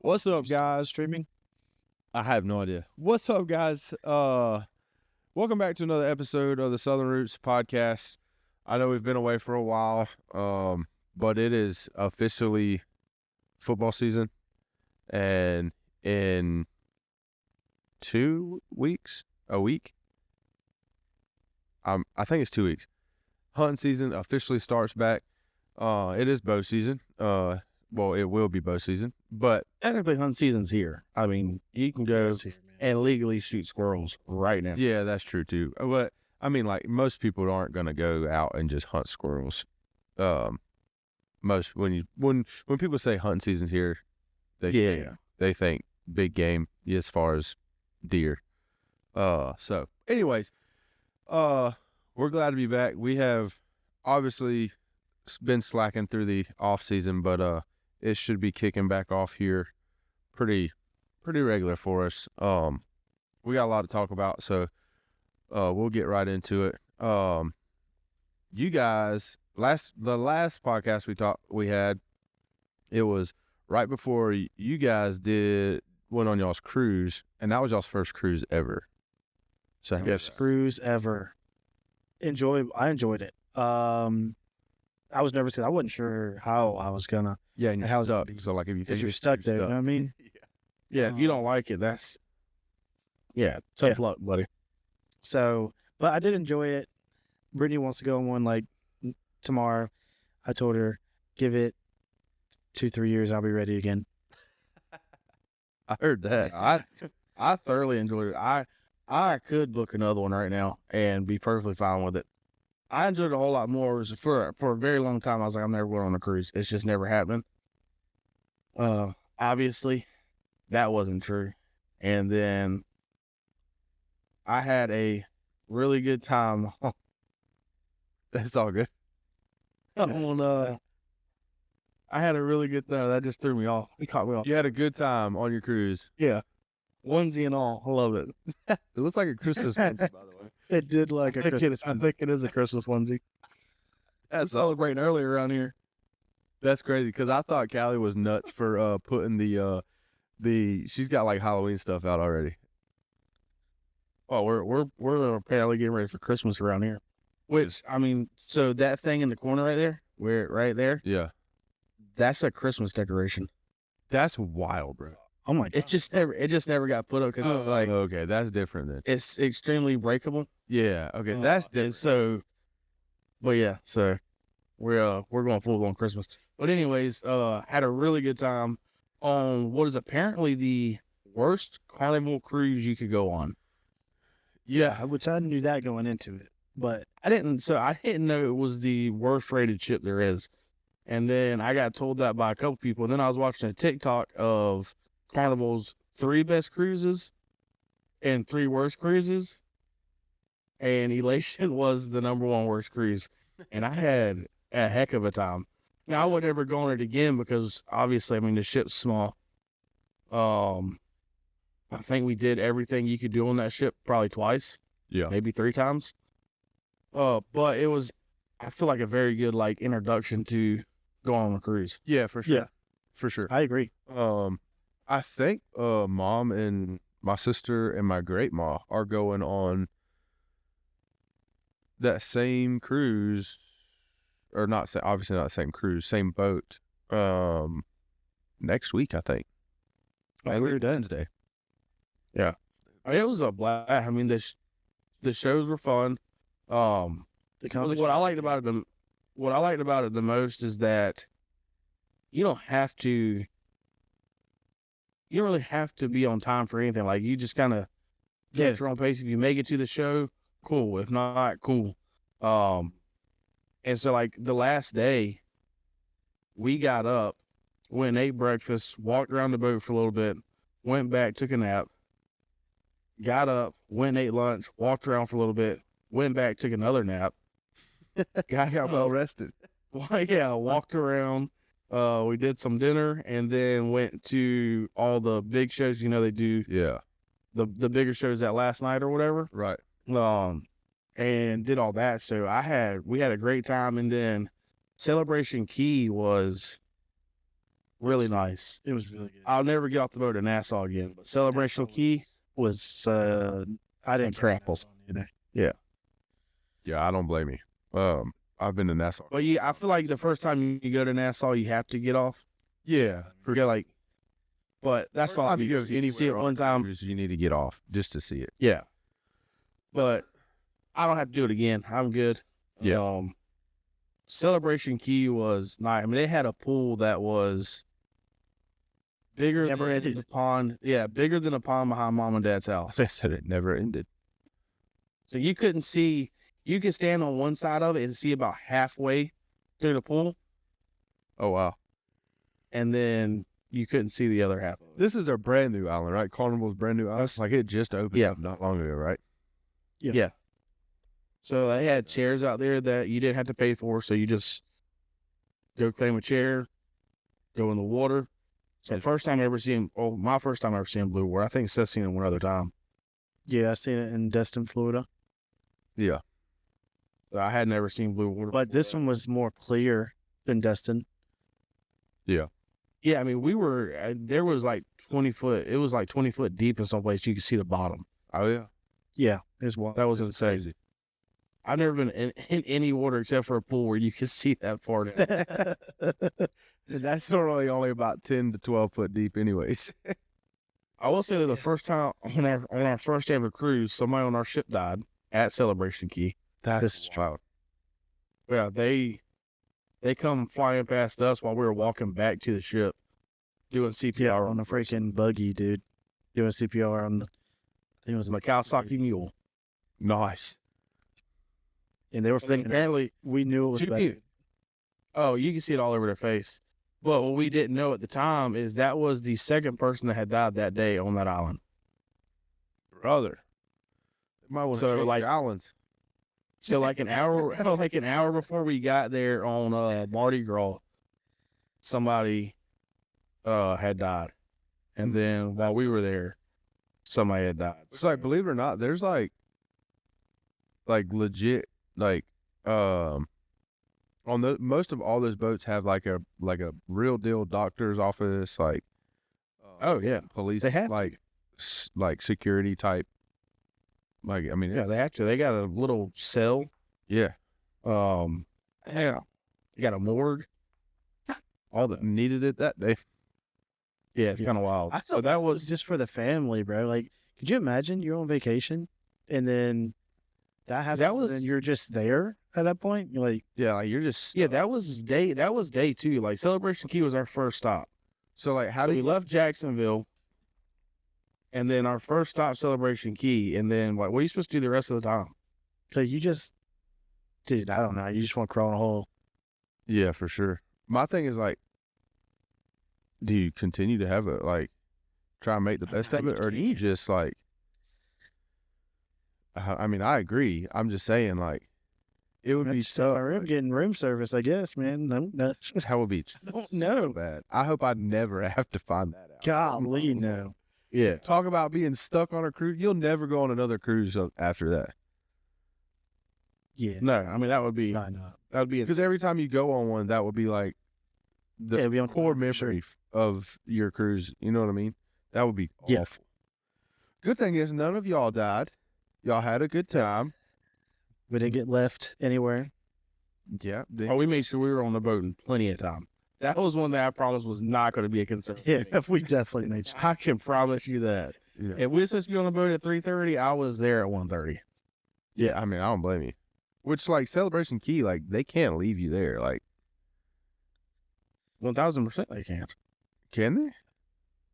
What's up, guys? Streaming? I have no idea. What's up, guys? Welcome back to another episode of the Southern Roots podcast. I know we've been away for a while, but it is officially football season, and in 2 weeks, a week, I think it's 2 weeks. Hunting season officially starts back. It is bow season. Well, it will be bow season, but Technically, hunt season's here. I mean, you can go and legally shoot squirrels right now. yeah, that's true too. But I mean, like, most people aren't gonna go out and just hunt squirrels. Most when people say hunting season's here, they think big game as far as deer. So anyways, we're glad to be back. We have obviously been slacking through the off season, but it should be kicking back off here pretty regular for us. We got a lot to talk about, so we'll get right into it. You guys, the last podcast we had, it was right before you guys went on y'all's cruise, and that was y'all's first cruise ever. So Yes, cruise ever. I enjoyed it. I was nervous because I wasn't sure how I was gonna. yeah, and How's you're it stuck. be? So like if you Because you're stuck there, you know what I mean? Yeah. Yeah, if you don't like it, tough luck, buddy. So, but I did enjoy it. Brittany wants to go on one like tomorrow. I told her, give it 2-3 years, I'll be ready again. I heard that. I thoroughly enjoyed it. I could book another one right now and be perfectly fine with it. I enjoyed it a whole lot more. For a very long time, I was like, I'm never going on a cruise. It's just never happening. Obviously, that wasn't true. And then I had a really good time It's all good. on I had a really good time. That just threw me off. It caught me off. You had a good time on your cruise. Yeah. Onesie and all. I love it. It looks like a Christmas onesie, by the way. It did like I think it is a Christmas onesie. That's Celebrating earlier around here. That's crazy because I thought Callie was nuts for putting the she's got like Halloween stuff out already. Oh, we're apparently getting ready for Christmas around here. Which, I mean, so that thing in the corner right there, Yeah, that's a Christmas decoration. that's wild, bro. Oh my god. It just never got put up because it's like Okay, that's different then. it's extremely breakable. Yeah, okay, that's And different. so, but yeah, so we're going full on Christmas. But anyways, had a really good time on what is apparently the worst carnival cruise you could go on. Yeah, which I knew that going into it, but I didn't know it was the worst rated ship there is. And then I got told that by a couple people. And then I was watching a TikTok of Carnival's 3 best cruises and 3 worst cruises. And Elation was the number 1 worst cruise. And I had a heck of a time. Now, I would never go on it again because obviously, I mean, the ship's small. I think we did everything you could do on that ship probably twice, yeah, maybe 3 times. But it was, I feel like a very good like introduction to going on a cruise. yeah, for sure. Yeah. For sure. I agree. I think mom and my sister and my great ma are going on that same cruise, or not obviously not the same cruise, same boat. Next week I think. I agree. Wednesday. Yeah, I mean, it was a blast. I mean, the shows were fun. What I liked about it the most is that you don't really have to be on time for anything. Like, you just kind of get at your own pace. If you make it to the show, cool. If not, cool. And so like the last day, we got up, went and ate breakfast, walked around the boat for a little bit, went back, took a nap, got up, went and ate lunch, walked around for a little bit, went back, took another nap, got out, Well rested. walked around. We did some dinner and then went to all the big shows. You know, they do Yeah. the bigger shows that last night or whatever. Right. And did all that. So we had a great time. And then Celebration Key was really nice. It was really good. I'll never get off the boat in Nassau again. But Celebration Key, was I didn't Incredible. either. Yeah, I don't blame you. I've been to Nassau. but yeah, I feel like the first time you go to Nassau, you have to get off. Yeah, Forget like, but that's all. You go anywhere see it one time. You need to get off just to see it. Yeah, but I don't have to do it again. I'm good. Yeah. Celebration Key was nice. I mean, they had a pool that was bigger Never than ended. the pond. Yeah, bigger than the pond behind mom and dad's house. They said it never ended. So you couldn't see. You could stand on one side of it and see about halfway through the pool, Oh wow, and then you couldn't see the other half of it. this is a brand new island, right? Carnival's brand new island. That's- Like it just opened Yeah. up not long ago, right? Yeah. So they had chairs out there that you didn't have to pay for. So you just go claim a chair, go in the water. So first time I ever seen, my first time I ever seen blue water. I think Seth seen it one other time. Yeah, I seen it in Destin, Florida. Yeah. So I had never seen blue water. But this one was more clear than Destin. Yeah, I mean, there was like 20 foot. It was like 20 foot deep in some place. You could see the bottom. Oh yeah. Yeah, it's wild. That was insane. I've never been in any water except for a pool where you could see that far down. That's normally only about 10 to 12 foot deep, anyways. I will say that the first time on our first day of a cruise, somebody on our ship died at Celebration Key. That's wild. Yeah, they come flying past us while we were walking back to the ship, doing CPR Yeah, on a freaking buggy, dude. Doing CPR on, I think it was on the Kawasaki Mule. Nice. and they were And then freaking. apparently, We knew it was two bad. people. Oh, you can see it all over their face. But what we didn't know at the time is that was the second person that had died that day on that island. Brother. Might want to So, change like- islands. So like an hour before we got there on Mardi Gras, somebody had died. And then while we were there, somebody had died. It's like, believe it or not, there's like legit, on the most of all those boats have like a real deal doctor's office, like, Oh yeah. police, They have to. like security type. Like, I mean, Yeah, it's- they got a little cell. yeah, Yeah. They got a morgue. All the needed it that day. yeah, it's kind of wild. I So thought that was just for the family, bro. Like, could you imagine you're on vacation and then that happens? was- and you're just there at that point. You're like, Yeah, like you're just yeah, that was day 2. Like Celebration Key was our first stop. So like, how So do we you left Jacksonville, and then our first stop, Celebration Key, and then what are you supposed to do the rest of the time? cause you just, dude, I don't know. You just want to crawl in a hole. Yeah, for sure. My thing is like, do you continue to have it, like, try and make the best of it, or do you just like? I mean, I agree. I'm just saying, like, it would be so I'm getting room service, I guess, man. No, How would be I don't so know. bad. I hope I never have to find that out. Golly, no. Yeah, Talk about being stuck on a cruise. You'll never go on another cruise after that. Yeah. no, I mean that would be No. Because every time you go on one, that would be like the Yeah, be on core for sure. memory of your cruise. You know what I mean? That would be Yeah. awful. Good thing is none of y'all died. Y'all had a good time. We didn't get left anywhere. Yeah. Oh, we made sure we were on the boat in plenty of time. That was one that I promised was not going to be a concern. for Yeah, me. we definitely made sure. I can promise you that. Yeah. If we were supposed to be on the boat at 3:30, I was there at 1:30. Yeah. I mean, I don't blame you. Which, like, Celebration Key, like, they can't leave you there. Like, 1000% they can't. can they?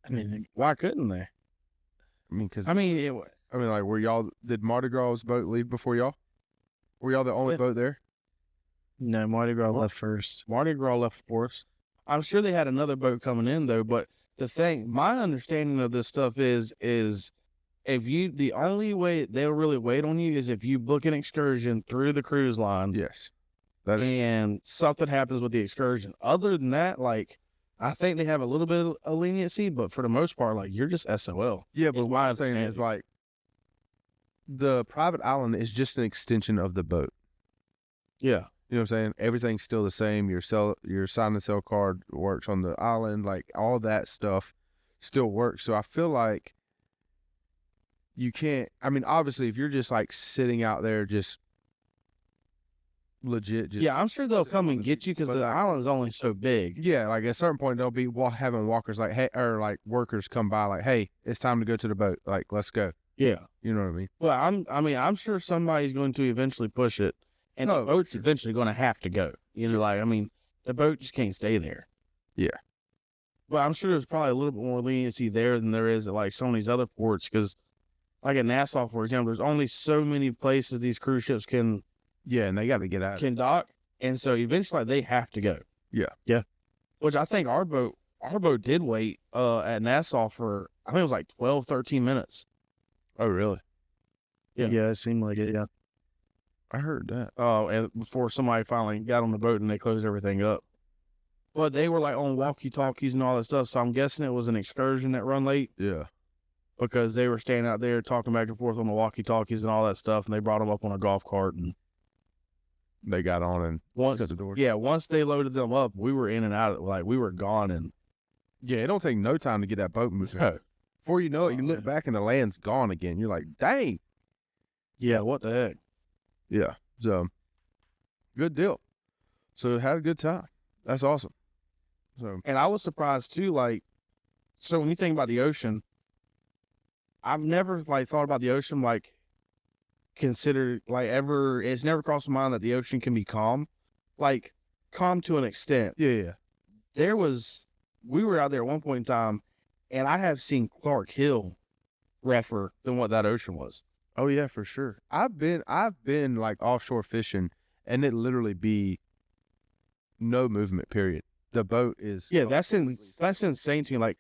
I mean, Why couldn't they? I mean, because I mean, like, were y'all, did Mardi Gras boat leave before y'all? Were y'all the only Yeah. boat there? no, Mardi Gras left first. Mardi Gras left for us. I'm sure they had another boat coming in though, but my understanding of this stuff is if the only way they'll really wait on you is if you book an excursion through the cruise line Yes. That is, and something happens with the excursion. Other than that, like, I think they have a little bit of leniency, but for the most part, like, you're just SOL. yeah, but it's what my I'm saying is, understanding. like, the private island is just an extension of the boat. Yeah. You know what I'm saying? Everything's still the same. Your sign and sell card works on the island. Like all that stuff still works. So I feel like you can't. I mean, obviously, if you're just like sitting out there, just legit, just Yeah, I'm sure they'll come and get you because the island's only so big. yeah. Like at a certain point, they'll be having walkers like hey, or like workers come by like, hey, it's time to go to the boat. Like let's go. Yeah. You know what I mean? Well, I'm sure somebody's going to eventually push it, and the boat's eventually going to have to go. You know, like I mean, the boat just can't stay there. Yeah. But I'm sure there's probably a little bit more leniency there than there is at like some of these other ports, because like at Nassau, for example, there's only so many places these cruise ships can Yeah, and they got to get out. dock, and so eventually they have to go. Yeah. Yeah. Which I think our boat did wait at Nassau for, I think it was like 12, 13 minutes. Oh, really? Yeah. Yeah, it seemed like it. Yeah. I heard that. And before somebody finally got on the boat and they closed everything up. But they were like on walkie-talkies and all that stuff, so I'm guessing it was an excursion that run late, Yeah. because they were standing out there talking back and forth on the walkie-talkies and all that stuff, and they brought them up on a golf cart, and They got on and once shut the door. once they loaded them up, we were in and out, like we were gone. And Yeah, it don't take no time to get that boat moving. Before you know it, you look back and the land's gone again. You're like, dang. yeah, what the heck? Yeah. So, good deal. So, had a good time. That's awesome. So, And I was surprised too, like, so when you think about the ocean, I've never like thought about the ocean like considered like ever. It's never crossed my mind that the ocean can be calm, like calm to an extent. yeah. We were out there at one point in time, and I have seen Clark Hill rougher than what that ocean was. Oh, yeah, for sure. I've been like offshore fishing, and it literally be no movement, period. The boat is. Yeah, that's insane to me. Like,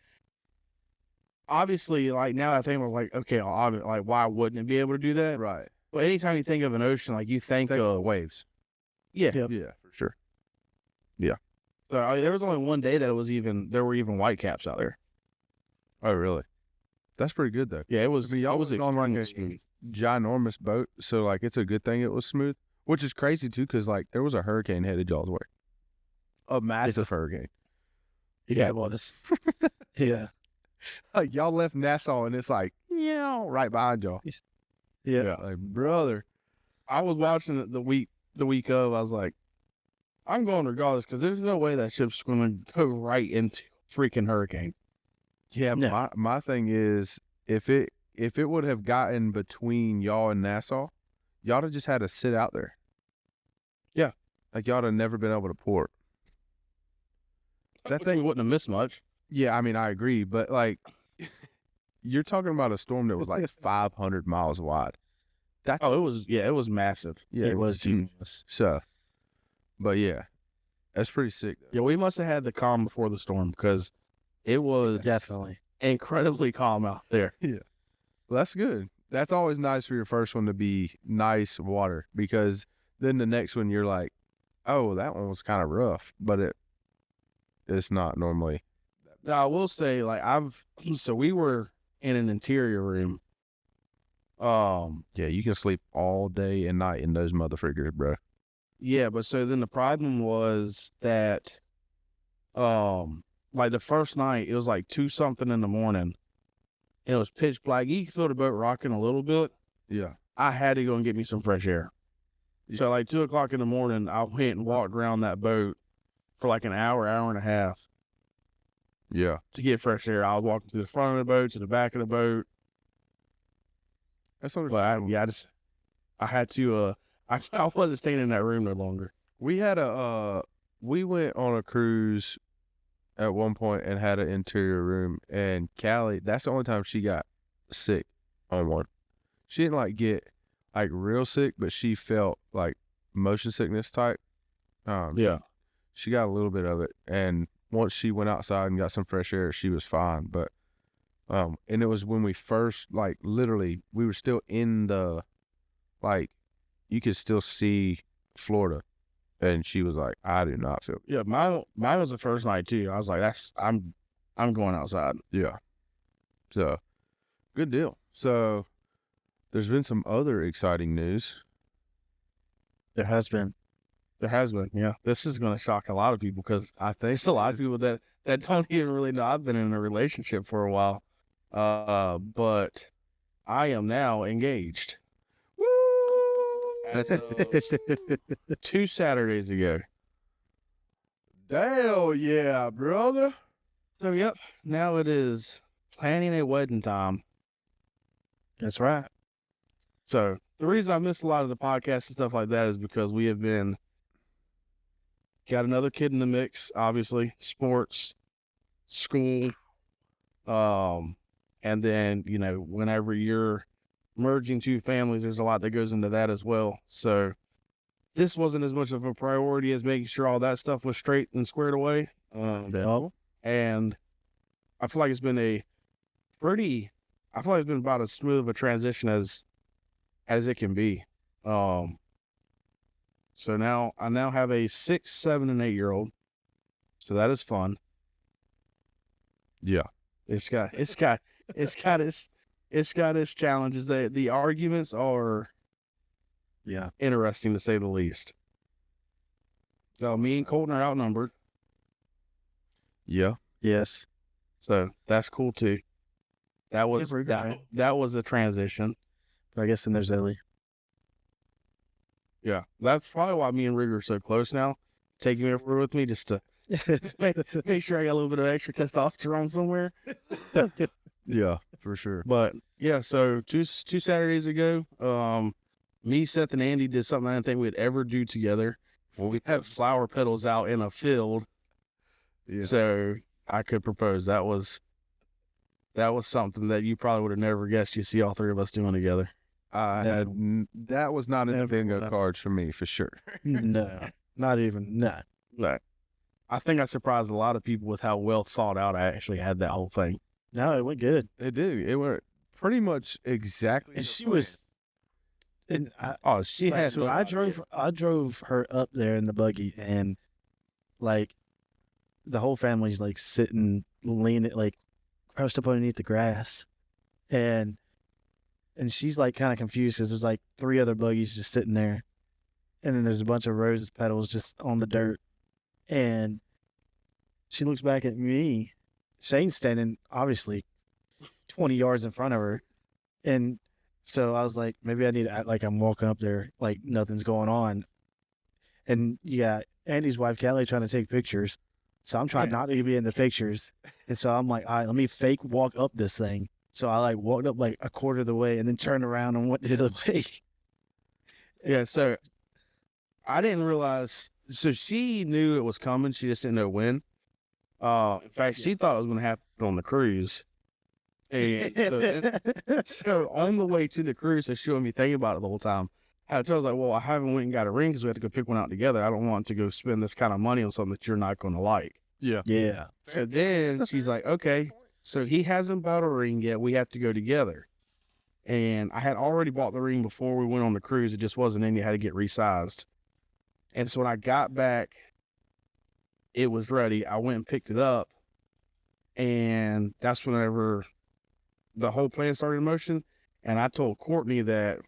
obviously, like now I think we're like, okay, like why wouldn't it be able to do that? Right. But anytime you think of an ocean, like you think Think of the of waves. yeah. Yep. Yeah, for sure. So, there was only one day that there were even white caps out there. Oh, really? That's pretty good, though. Yeah, it was. I mean, y'all it was was on like extremely a smooth. ginormous boat, so like it's a good thing it was smooth, which is crazy too, because like there was a hurricane headed y'all's way, a massive hurricane. Yeah, it was. Yeah. Like y'all left Nassau and it's like right behind y'all. Yeah. Like brother. I was watching it the week of. I was like, I'm going regardless because there's no way that ship's going to go right into freaking hurricane. Yeah, No. my thing is if it would have gotten between y'all and Nassau, y'all have just had to sit out there. Yeah. Like y'all have never been able to port. That Which thing we wouldn't have missed much. Yeah, I mean, I agree, but like, you're talking about a storm that was like 500 miles wide. That's Oh, it was massive. yeah, it was huge. So, but yeah, that's pretty sick. Though. Yeah, we must have had the calm before the storm because it was Definitely. incredibly calm out there. Well, that's good. That's always nice for your first one to be nice water because then the next one you're like, oh, that one was kind of rough, but it's not normally. Now I will say, like so we were in an interior room. Yeah, you can sleep all day and night in those motherfuckers, bro. Yeah, but so then the problem was that, like the first night it was like 2-something in the morning, and it was pitch black. You could feel the boat rocking a little bit. Yeah. I had to go and get me some fresh air. So like 2 o'clock in the morning, I went and walked around that boat for like an hour and a half Yeah. to get fresh air. I was walking to the front of the boat, to the back of the boat. That's But understandable. I had to, I wasn't staying in that room no longer. We went on a cruise at one point and had an interior room, and Callie, that's the only time she got sick on one. She didn't like get like real sick, but she felt like motion sickness type. Yeah. She got a little bit of it, and once she went outside and got some fresh air, she was fine. But and it was when we first, like, literally, we were still in the, like, you could still see Florida, and she was like, I do not feel. Yeah, mine was the first night too. I was like, I'm going outside. Yeah. So, good deal. So, there's been some other exciting news. There has been. There has been, yeah. This is going to shock a lot of people because I think there's a lot of people that don't even really know I've been in a relationship for a while. But I am now engaged. As of 2 Saturdays ago. Hell yeah, brother. So, yep, now it is planning a wedding time. That's right. So, the reason I missed a lot of the podcasts and stuff like that is because we have got another kid in the mix, obviously, sports, school, and then, whenever you're merging 2 families, there's a lot that goes into that as well. So this wasn't as much of a priority as making sure all that stuff was straight and squared away. And I feel like it's been about as smooth of a transition as it can be. So I now have a 6, 7, and 8-year-old. So that is fun. Yeah. It's got its challenges. The arguments are interesting to say the least. So me and Colton are outnumbered. Yeah. Yes. So that's cool too. That was that was a transition. But I guess then there's Ellie. Yeah. That's probably why me and Rigger are so close now. Taking me over with me just to make sure I got a little bit of extra testosterone somewhere. Yeah, for sure. But yeah, so two Saturdays ago, me, Seth, and Andy did something I didn't think we'd ever do together. Well, we Have flower petals out in a field, so I could propose. That was something that you probably would have never guessed you see all 3 of us doing together. That was not in the bingo cards for me, for sure. No, not even. No. No. I think I surprised a lot of people with how well thought out I actually had that whole thing. No, it went good. It did. It went pretty much exactly. And the she plan. was. And She had. so I drove her up there in the buggy, and like the whole family's like sitting, leaning, like crouched up underneath the grass, and she's like kind of confused because there's like 3 other buggies just sitting there, and then there's a bunch of rose petals just on the dirt, and she looks back at me. Shane's standing obviously 20 yards in front of her, and so I was like, maybe I need to act like I'm walking up there like nothing's going on. And you got Andy's wife, Callie, trying to take pictures. So I'm trying not to be in the pictures. And so I'm like, all right, let me fake walk up this thing. So I like walked up like a quarter of the way and then turned around and went the other way. Yeah, so I didn't realize. So she knew it was coming. She just didn't know when. In fact, she thought it was going to happen on the cruise. And so on the way to the cruise, so she made me think about it the whole time. I was like, well, I haven't went and got a ring because we have to go pick one out together. I don't want to go spend this kind of money on something that you're not going to like. Yeah. Yeah. So then she's like, okay, so he hasn't bought a ring yet. We have to go together. And I had already bought the ring before we went on the cruise. It just wasn't in. You had to get resized. And so when I got back, it was ready. I went and picked it up. And that's whenever the whole plan started in motion. And I told Courtney that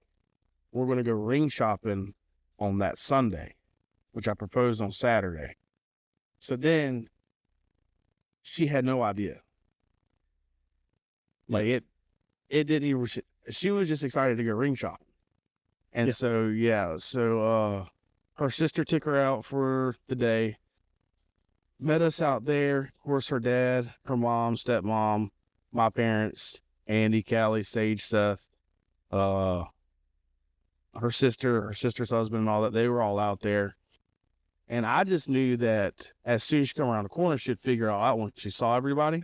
we're going to go ring shopping on that Sunday, which I proposed on Saturday. So then she had no idea. Like it didn't even, she was just excited to go ring shopping. And so her sister took her out for the day, met us out there. Of course, her dad, her mom, stepmom, my parents, Andy, Callie, Sage, Seth, her sister's husband and all that, they were all out there. And I just knew that as soon as she come around the corner, she'd figure it all out when she saw everybody.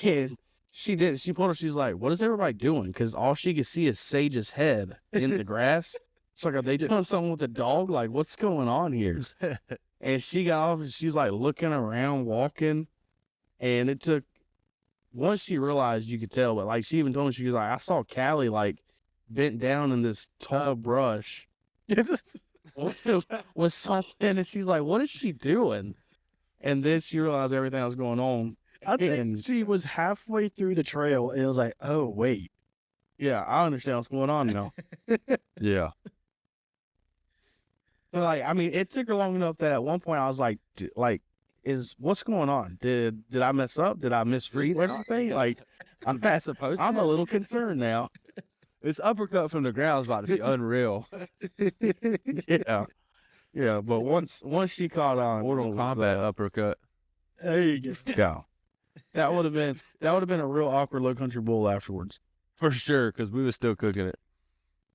And she did. She pulled her, she's like, what is everybody doing? Because all she could see is Sage's head in the grass. It's like, are they doing something with the dog? Like, what's going on here? And she got off and she's like looking around, walking. And it took, once she realized, you could tell, but like she even told me, she was like, I saw Callie like bent down in this tall brush with something. And she's like, what is she doing? And then she realized everything that was going on. I think she was halfway through the trail and it was like, oh, wait. Yeah, I understand what's going on now. Yeah. Like, I mean, it took her long enough that at one point I was like, what's going on? Did I mess up? Did I misread everything? Like, I'm a little concerned now. This uppercut from the ground is about to be unreal. Yeah. Yeah, but once she caught on, Mortal Kombat uppercut. There you go. yeah. That would have been a real awkward Low Country Bowl afterwards. For sure, because we was still cooking it.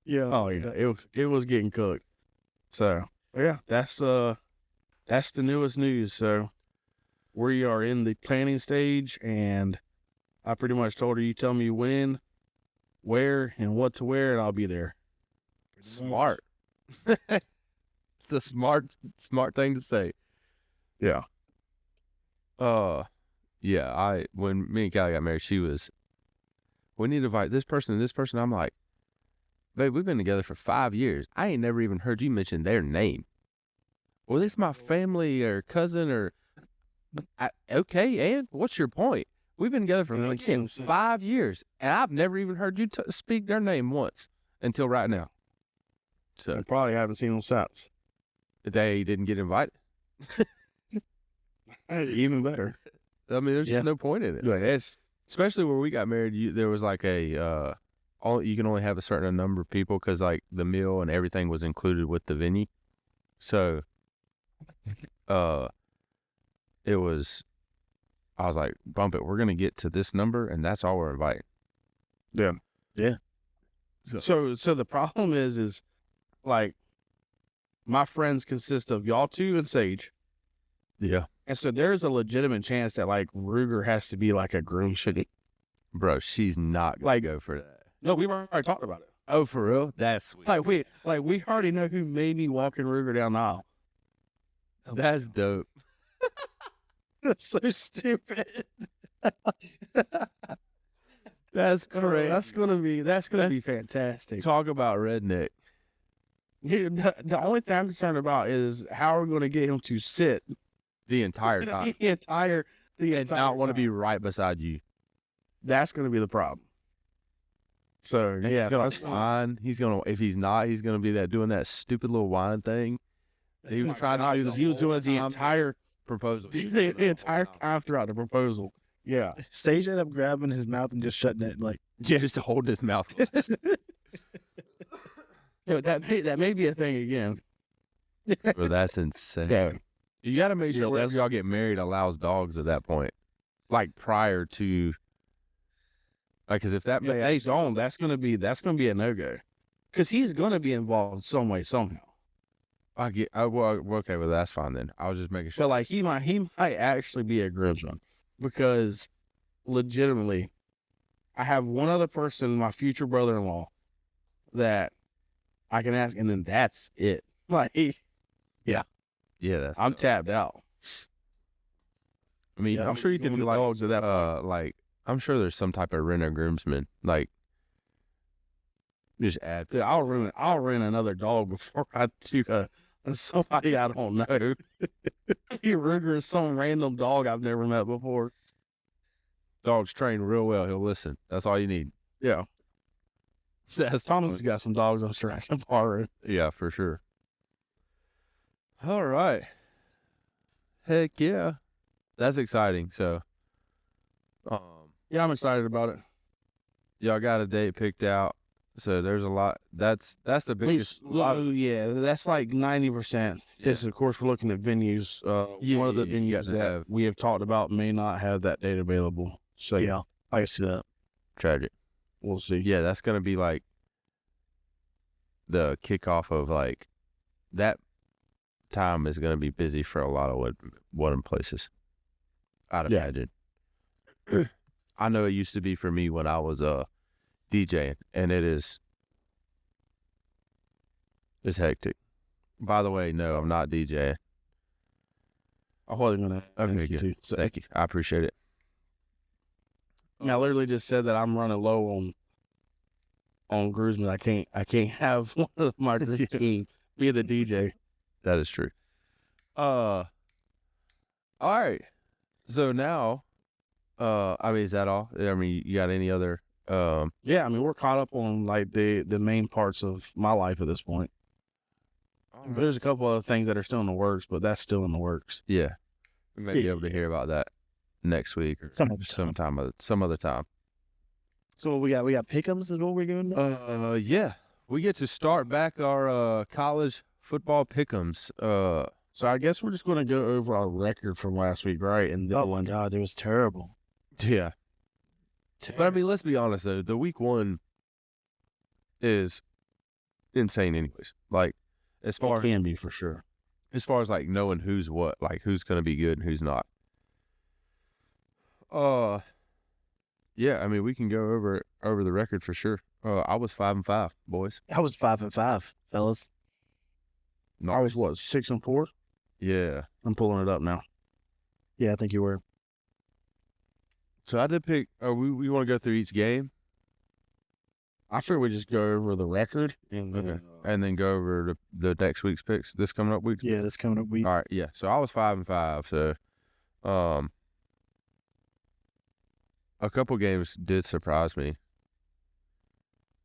Yeah. Oh yeah, it was getting cooked. So yeah, that's the newest news. So we are in the planning stage, and I pretty much told her, you tell me when, where, and what to wear, and I'll be there. Smart. It's a smart thing to say. Yeah. Yeah, when me and Callie got married, she was, we need to invite this person and this person. I'm like, babe, we've been together for 5 years. I ain't never even heard you mention their name. Well, this my family or cousin or, okay, and what's your point? We've been together for like 5 years, and I've never even heard you speak their name once until right now. So I probably haven't seen them since. they didn't get invited. Even better. I mean, there's just no point in it. Yeah, it's Especially where we got married, there was like you can only have a certain number of people because like the meal and everything was included with the venue. So, it was, I was like, bump it. We're going to get to this number and that's all we're inviting. yeah. Yeah. So the problem is like my friends consist of y'all two and Sage. Yeah. And so there's a legitimate chance that like Ruger has to be like a groom should. Bro, she's not going to go for that. No, we've already talked about it. Oh, for real? That's sweet. Like we already know who made me walking Ruger down the aisle. That's dope. That's so stupid. That's crazy. That's gonna be fantastic. Talk about redneck. The only thing I'm concerned about is how we're gonna get him to sit The entire time. the entire And not want to time. be right beside you. That's gonna be the problem. So And yeah, he's gonna that's whine. He's gonna, if he's not, he's gonna be doing that stupid little whine thing. He was trying to do this. he was doing the entire proposal. the entire time throughout the proposal. Yeah. Sage ended up grabbing his mouth and just shutting it. Like, Yeah, just to hold his mouth. Yeah, that may be a thing again. Bro, that's insane. Yeah. You got to make Yeah, sure whenever that's- y'all get married allows dogs at that point, like prior to, like, because if that If man, Dave's on, that's gonna be a no-go. Because he's gonna be involved some way, somehow. well, okay, well that's fine then. I was just making So sure. like he might actually be a groomsman. Because legitimately, I have one other person, my future brother-in-law, that I can ask, and then that's it. Like Yeah, that's. I'm tapped out. I mean, Yeah, I'm sure you can doing do the like, dogs at that point. like, I'm sure there's some type of renter groomsman, like, just add. Dude, I'll rent another dog before I do somebody I don't know. Ruger is some random dog I've never met before. Dogs trained real well. He'll listen. That's all you need. Yeah. That's Thomas has got some dogs I'm sure I can borrow. Yeah, for sure. All right. Heck yeah. That's exciting. So, Yeah, I'm excited about it. y'all got a date picked out. So there's a lot. That's the biggest. Yeah, that's like 90%. Yes, of course, we're looking at venues. One of the you venues got to that have- we have talked about may not have that date available. So yeah, I see that. Tragic. we'll see. Yeah, that's gonna be like the kickoff of like that time is gonna be busy for a lot of wedding places. I'd Yeah. imagine. I know it used to be for me when I was DJing, and it's hectic. By the way, no, I'm not DJing. I wasn't gonna ask Okay, you good. to. So, Thank you. I appreciate it. I literally just said that I'm running low on groomsmen. I can't have one of my team be the DJ. That is true. All right. So now, I mean, is that all? I mean, you got any other? Yeah, I mean we're caught up on like the main parts of my life at this point. But there's a couple other things that are still in the works, but that's still in the works. Yeah. We may be able to hear about that next week or some other time. So what we got pick'ems is what we're doing next? Yeah. We get to start back our college football pick'ems. So I guess we're just going to go over our record from last week, right? And Oh my God, it was terrible. Yeah. But I mean, let's be honest though, the week one is insane anyways. Like as far can be for sure. as like knowing who's what, like who's gonna be good and who's not. Yeah, I mean we can go over the record for sure. I was 5-5, boys. I was 5-5, fellas. I was 6-4? Yeah. I'm pulling it up now. Yeah, I think you were. So I did pick. We want to go through each game. I figure we just go over the record and then, and then go over the next week's picks. This coming up week. Yeah, this coming up week. All right. Yeah. So I was 5-5. So, a couple games did surprise me,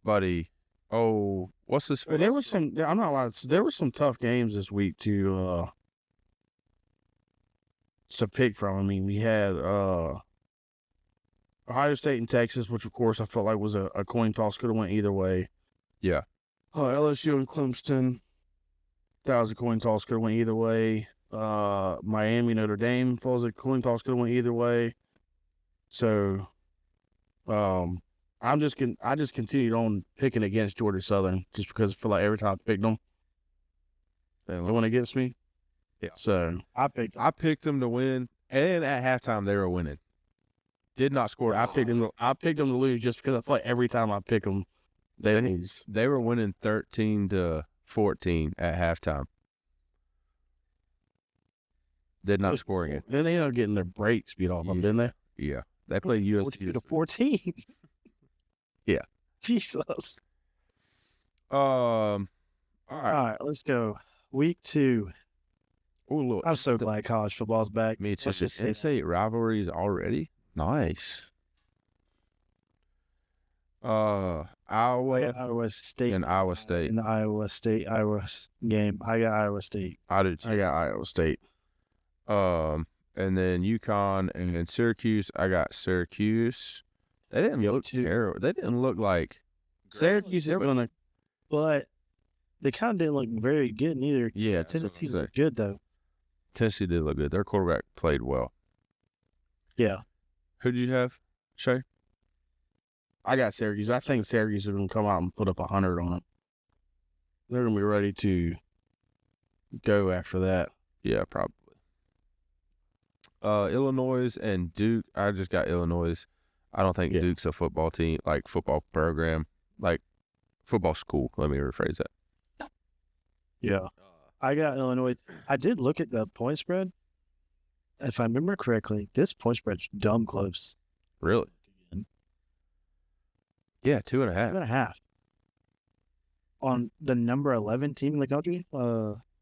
buddy. Oh, what's this? There was some. I'm not lying. There were some tough games this week to pick from. I mean, we had Ohio State and Texas, which of course I felt like was a coin toss. Could have went either way. Yeah. LSU and Clemson. That was a coin toss. Could have went either way. Miami, Notre Dame was a coin toss. Could have went either way. So, I just continued on picking against Georgia Southern just because I feel like every time I picked them, they went against me. Yeah. So I picked them to win, and at halftime they were winning. Did not score. I picked them to lose just because I feel like every time I pick them, they lose. They were winning 13-14 at halftime. Did not score again. Then they ended up getting their brakes beat off them, didn't they? Yeah. They played USC 14. Yeah. Jesus. All right. All right, let's go. Week 2. Oh, look. I'm so glad college football's back. Me too. Let's just say In-state rivalries already. Nice. Iowa State and Iowa State. in the Iowa game. I got Iowa State. I do too. I got Iowa State. And then UConn and then Syracuse. I got Syracuse. They didn't look terrible. They didn't look like Syracuse is going to. But they kind of didn't look very good neither. Yeah, Tennessee looked good though. Tennessee did look good. Their quarterback played well. Yeah. Who did you have, Shay? I got Syracuse. I think Syracuse is going to come out and put up 100 on them. They're going to be ready to go after that. Yeah, probably. Illinois and Duke. I just got Illinois. I don't think Duke's a football team, like football program, like football school. Let me rephrase that. Yeah. I got Illinois. I did look at the point spread. If I remember correctly, this point spread's dumb close. Really? Yeah, 2.5. 2.5. On the number 11 team in the country?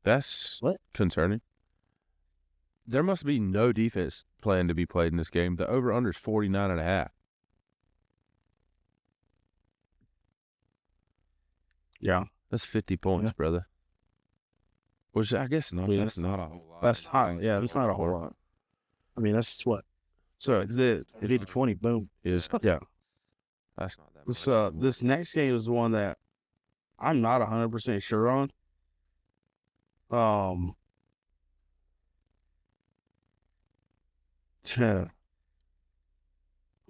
That's what? Concerning. There must be no defense plan to be played in this game. The over-under is 49.5. Yeah. That's 50 points, brother. Which I guess not. That's not a whole lot. That's not. Yeah, that's not a whole lot. I mean, that's what? So it's it. 50 to 20, boom. Is Yeah. That's not that much. This next game is the one that I'm not 100% sure on.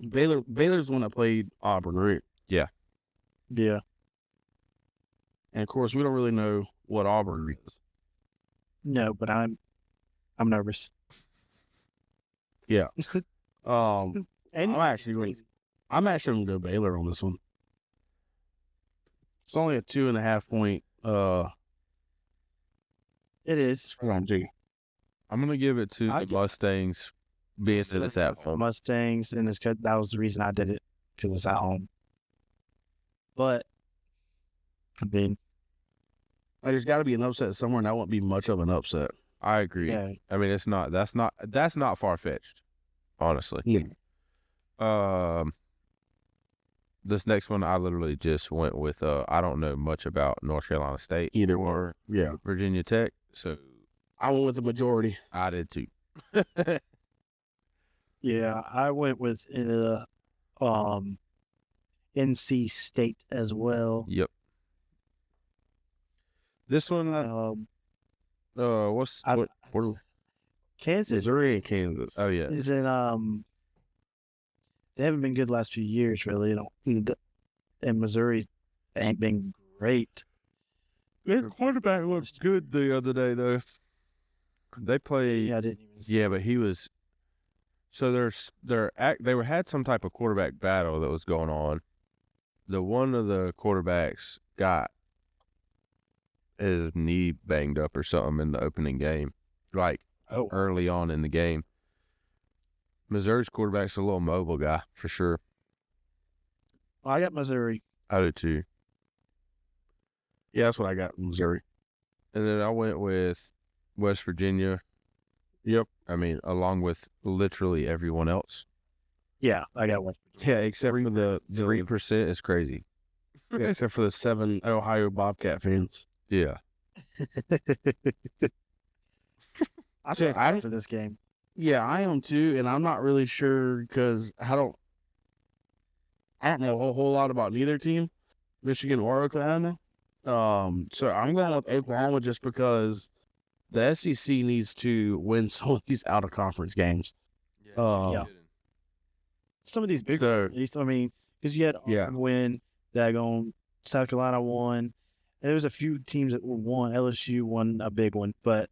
Baylor's the one that played Auburn, right? Yeah. Yeah. And of course, we don't really know what Auburn is. No, but I'm nervous. Yeah. And I'm actually going to go Baylor on this one. It's only a 2.5 point. it is. I'm going to give it to the Mustangs, being that it's at home. Mustangs, and that was the reason I did it, because it's at home. But, I mean, there's got to be an upset somewhere, and that won't be much of an upset. I agree. yeah. I mean, that's not far-fetched, honestly. Yeah. this next one, I literally just went with. I don't know much about North Carolina State, Either or. Yeah. Virginia Tech, so I went with the majority. I did too. Yeah, I went with NC State as well. Yep. This one, what's I- what? Kansas Missouri and Kansas. Oh yeah, is in they haven't been good the last few years, really. And Missouri ain't been great. their quarterback looked good the other day though. They played. Yeah, I didn't even see. Yeah, but he was. So they had some type of quarterback battle that was going on. The one of the quarterbacks got his knee banged up or something in the opening game, like early on in the game. Missouri's quarterback's a little mobile guy for sure. I got Missouri. I do too. Yeah, that's what I got. Missouri. And then I went with West Virginia. Yep. I mean, along with literally everyone else. Yeah, I got one. Yeah, except for the 3% is crazy. except for the 7 Ohio Bobcat fans. Yeah. I'm So, excited for this game. Yeah, I am too, and I'm not really sure because I don't know a whole lot about neither team, Michigan or Oklahoma. So I'm going with Oklahoma just because the SEC needs to win some of these out of conference games. Yeah. Some of these big So- ones, at least, I mean, because you had Yeah. Auburn win, Daggone, South Carolina won. And there was a few teams that won. LSU won a big one, but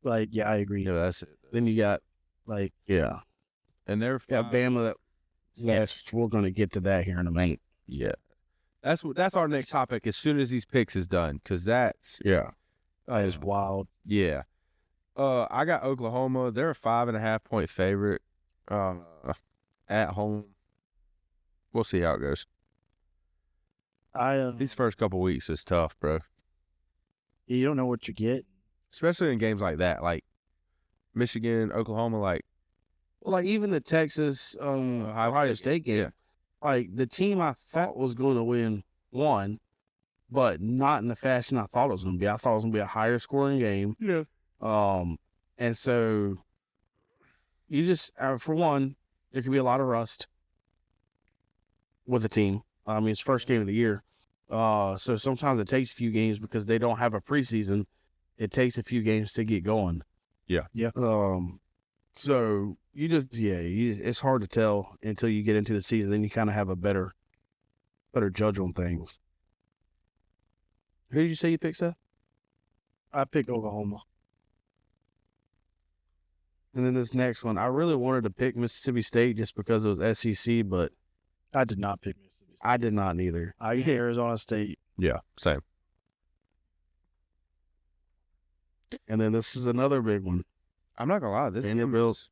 like, yeah, I agree. Yeah, that's it. Then you got Like, And they're Bama. That yes, we're going to get to that here in a minute. Yeah. That's our next topic as soon as these picks is done, because that's Yeah, that is wild. yeah. I got Oklahoma. They're a 5.5-point favorite. At home. We'll see how it goes. These first couple weeks is tough, bro. You don't know what you get. Especially in games like that, like Michigan, Oklahoma, like like even the Texas Ohio State game. Yeah. Like the team I thought was going to win won, but not in the fashion I thought it was going to be. I thought it was going to be a higher scoring game. Yeah. And so you just for one, there could be a lot of rust with the team. I mean, it's first game of the year. So sometimes it takes a few games because they don't have a preseason. It takes a few games to get going. Yeah. Yeah. So you just it's hard to tell until you get into the season. Then you kind of have a better judge on things. Who did you say you picked, Seth? I picked Oklahoma. And then this next one, I really wanted to pick Mississippi State just because it was SEC, but I did not pick Mississippi State. I did not either. I got Arizona State. yeah, same. And then this is another big one. I'm not gonna lie, this Vanderbilt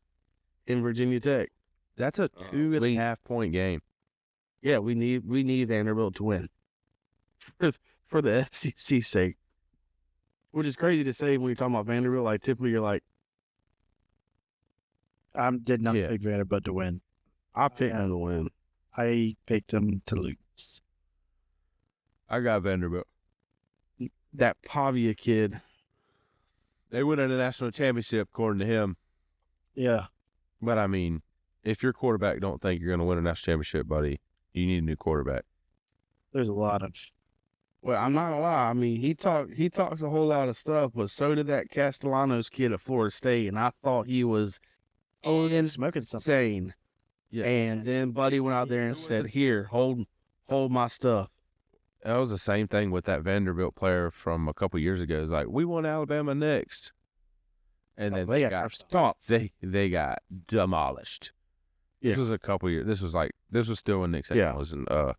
in Virginia Tech. that's a 2.5-point game. Yeah, we need Vanderbilt to win for the SEC's sake. Which is crazy to say when you're talking about Vanderbilt. Like typically you're like, I did not Yeah. pick Vanderbilt to win. I picked them to win. I picked them to lose. I got Vanderbilt. That Pavia kid. They win a national championship, according to him. Yeah. But I mean, if your quarterback don't think you're gonna win a national championship, buddy, you need a new quarterback. There's a lot of. Well, I'm not gonna lie. I mean, he talks a whole lot of stuff, but so did that Castellanos kid at Florida State, and I thought he was Smoking something. insane. Yeah. And then Buddy went out there and said, "Here, hold my stuff." That was the same thing with that Vanderbilt player from a couple years ago. It's like, we want Alabama next. And then they got got cursed. they got demolished. Yeah. This was a couple years. This was still when Nick Saban Yeah. was in at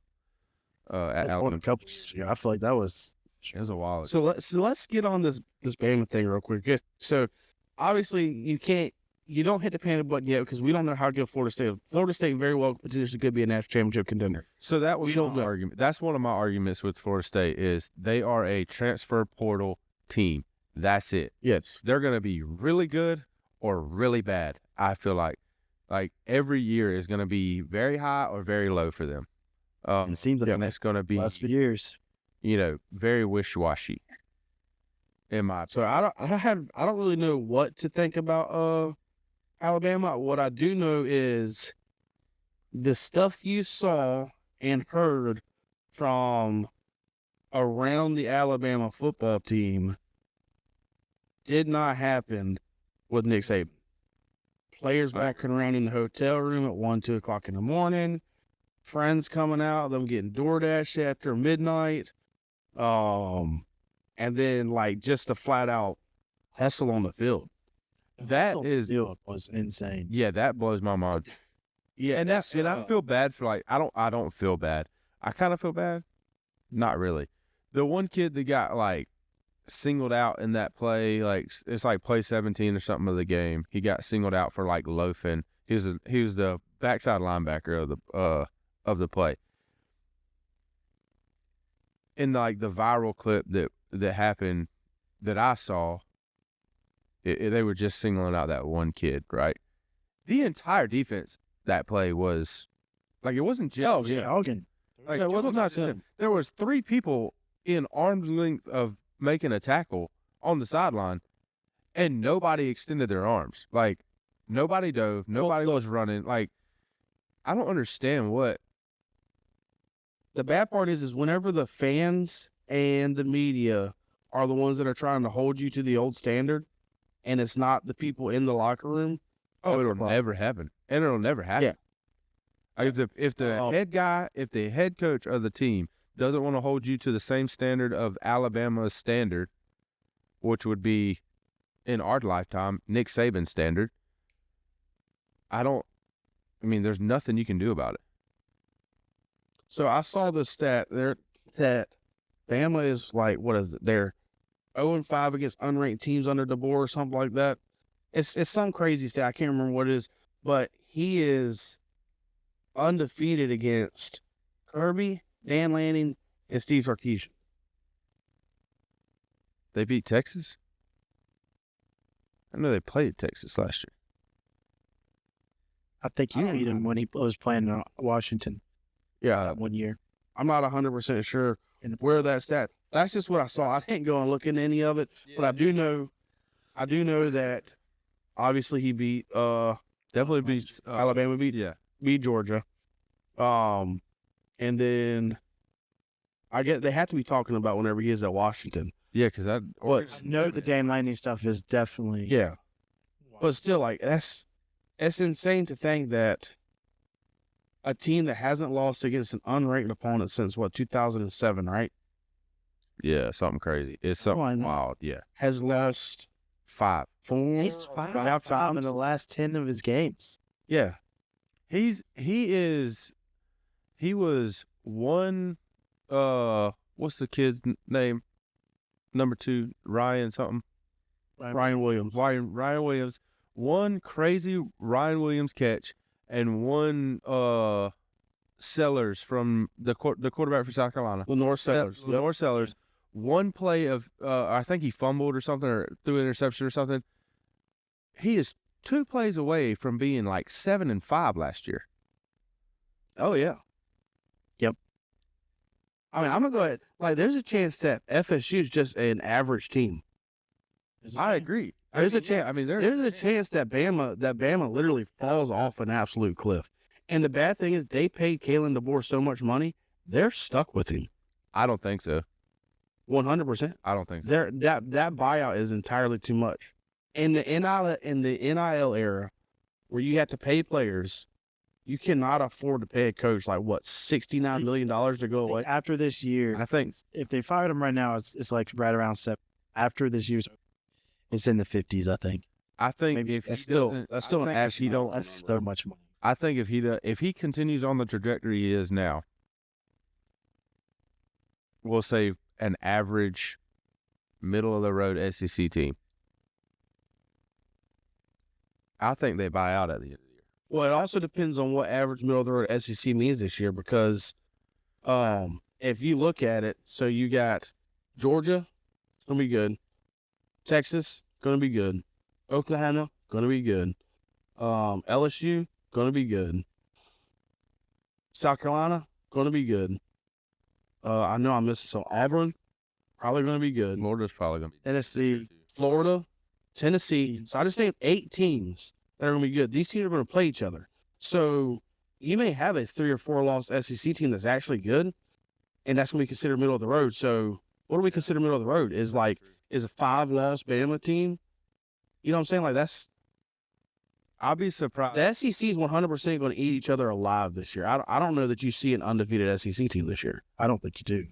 Alabama. A couple. Yeah, I feel like that was. It was a while ago. So let's get on this Bama thing real quick. So obviously you don't hit the panic button yet because we don't know how good Florida State is. Florida State very well potentially could be a national championship contender. So that was We don't my know. argument. That's one of my arguments with Florida State is they are a transfer portal team. That's it. Yes. They're going to be really good or really bad. I feel like every year is going to be very high or very low for them. It seems like and it's going to be, last few years. very wishy-washy. In my So I don't really know what to think about Alabama. What I do know is the stuff you saw and heard from around the Alabama football team did not happen with Nick Saban. Players walking around in the hotel room at 1, 2 o'clock in the morning, friends coming out, them getting DoorDash after midnight, and then like just a flat out hustle on the field. that Hustle is, field was insane. yeah, that blows my mind. Yeah, And I feel bad for I don't feel bad. I kind of feel bad. Not really. The one kid that got singled out in that play, it's like play 17 or something of the game. He got singled out for loafing. He was the backside linebacker of the play. In the viral clip that happened that I saw, they were just singling out that one kid, right? The entire defense that play was it wasn't just Hogan. it wasn't just him. there was 3 people in arm's length of making a tackle on the sideline, and nobody extended their arms. Nobody dove, nobody was running. I don't understand what. The bad part is whenever the fans and the media are the ones that are trying to hold you to the old standard, and it's not the people in the locker room. Oh, that's a it'll problem. never happen, and it'll never happen. Yeah. If the head coach of the team doesn't want to hold you to the same standard of Alabama's standard, which would be in our lifetime Nick Saban's standard, there's nothing you can do about it. So I saw the stat there that Bama is what is it? They're 0-5 against unranked teams under DeBoer or something like that. It's some crazy stat. I can't remember what it is, but he is undefeated against Kirby, Dan Lanning, and Steve Sarkisian. They beat Texas? I know they played Texas last year. I think he beat him when he was playing in Washington Yeah, that 1 year. I'm not 100% sure where that's at. That's just what I saw. I didn't go and look into any of it, but I do know that obviously he beat Definitely beat Alabama beat Georgia. And then I get they have to be talking about whenever he is at Washington. Yeah, because I know the Dan Lanning stuff is definitely. Yeah. But still, that's insane to think that a team that hasn't lost against an unranked opponent since 2007, right? Yeah, something crazy. It's something I know. wild. Yeah, Has lost 5. 4 He's five times. in the last 10 of his games. Yeah. He was one. What's the kid's name? Number 2, Ryan something. Ryan Williams. Ryan Williams. One crazy Ryan Williams catch and one Sellers from the quarterback for South Carolina. Lenore Sellers. Lenore Sellers. One play of I think he fumbled or something or threw an interception or something. He is 2 plays away from being 7-5 last year. Oh, yeah. Yep. I'm going to go ahead. There's a chance that FSU is just an average team. I agree. There's a chance. There's There's a chance that Bama literally falls off an absolute cliff. And the bad thing is they paid Kalen DeBoer so much money, they're stuck with him. I don't think so. 100%. I don't think so. That buyout is entirely too much. In the NIL era, where you have to pay players, you cannot afford to pay a coach $69 million to go away. After this year, I think if they fired him right now, it's right around 7. After this year's, it's in the 50s, I think. I think Maybe if That's he still doesn't- that's still I an think if he astronomical don't. That's so much money. I think if he continues on the trajectory he is now, we'll say an average, middle of the road SEC team. I think they buy out at the end of the year. Well, it also depends on what average middle of the road SEC means this year because if you look at it, so you got Georgia, going to be good. Texas, going to be good. Oklahoma, going to be good. LSU, going to be good. South Carolina, going to be good. I know I'm missing some. Auburn, probably going to be good. Florida's probably going to be Tennessee. Florida, Tennessee. So I just named 8 teams that are going to be good. These teams are going to play each other. So you may have a 3 or 4 loss SEC team that's actually good, and that's going to be considered middle of the road. So what do we consider middle of the road? Is a 5-loss Bama team? You know what I'm saying? Like I'll be surprised. the SEC is 100% going to eat each other alive this year. I don't know that you see an undefeated SEC team this year. I don't think you do.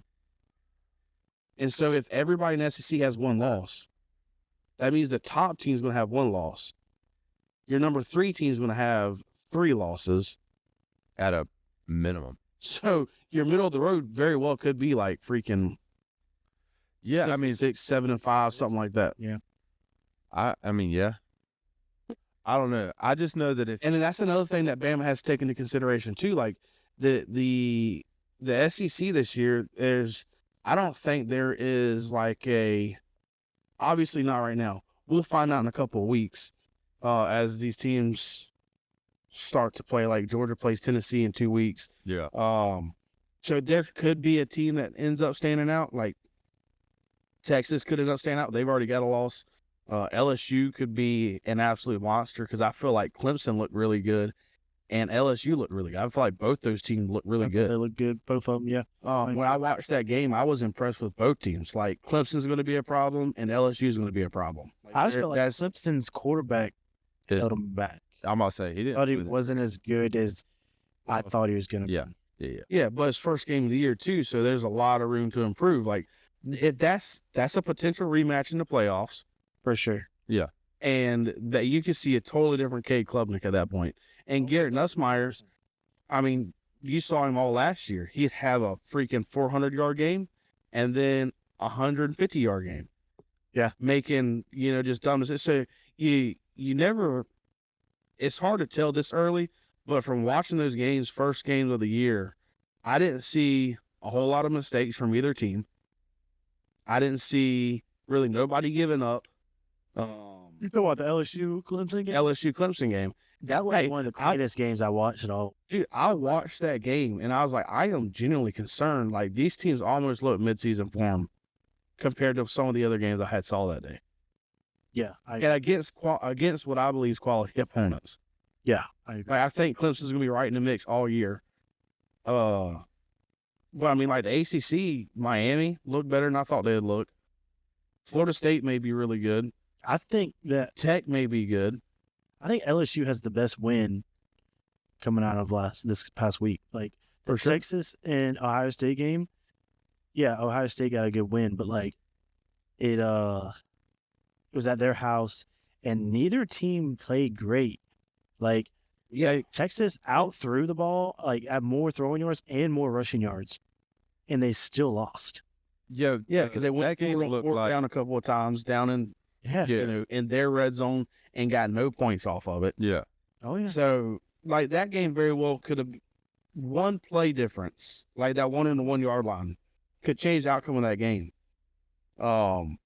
And so if everybody in the SEC has 1 loss, that means the top team is going to have 1 loss. Your number 3 team is going to have 3 losses. At a minimum. So your middle of the road very well could be like freaking 6, 7, and 5, something like that. I mean, yeah. I don't know. I just know that if And then that's another thing that Bama has to take into consideration too. Like the SEC this year, I don't think there is like obviously not right now. We'll find out in a couple of weeks as these teams start to play. Like Georgia plays Tennessee in 2 weeks. yeah, So there could be a team that ends up standing out. Like Texas could end up standing out. They've already got a loss. LSU could be an absolute monster because I feel like Clemson looked really good and LSU looked really good. I feel like both those teams look really good. They look good, both of them. Yeah. When I watched that game, I was impressed with both teams. Like Clemson's going to be a problem and LSU is going to be a problem. I feel like Clemson's quarterback held him back. I'm about to say he didn't. I thought he wasn't as good as I thought he was going to. Yeah. Yeah, but it's first game of the year too, so there's a lot of room to improve. Like that's a potential rematch in the playoffs. For sure. And that you could see a totally different Cade Klubnik at that point. And Garrett Nussmeyer's, I mean, you saw him all last year. He'd have a freaking 400-yard game and then a 150-yard game. Yeah. Making, just dumb. So you never, it's hard to tell this early, but from watching those games, first games of the year, I didn't see a whole lot of mistakes from either team. I didn't see really nobody giving up. You know what, the LSU Clemson game? LSU Clemson game. That was one of the greatest games I watched at all. Dude, I watched that game and I was like, I am genuinely concerned. Like these teams almost look midseason form compared to some of the other games I had saw that day. Yeah. And against what I believe is quality opponents. Yeah. I agree. Like I think Clemson's gonna be right in the mix all year. But I mean, like the ACC, Miami looked better than I thought they'd look. Florida State may be really good. I think Tech may be good. I think LSU has the best win coming out of this past week. Like the Texas and Ohio State game. Yeah, Ohio State got a good win, but like it was at their house and neither team played great. Like Texas outthrew the ball, like had more throwing yards and more rushing yards, and they still lost. Yeah, because they went down a couple of times down in in their red zone and got no points off of it. Yeah. Oh yeah. So like that game very well could have one play difference, like that one in the 1 yard line, could change the outcome of that game. And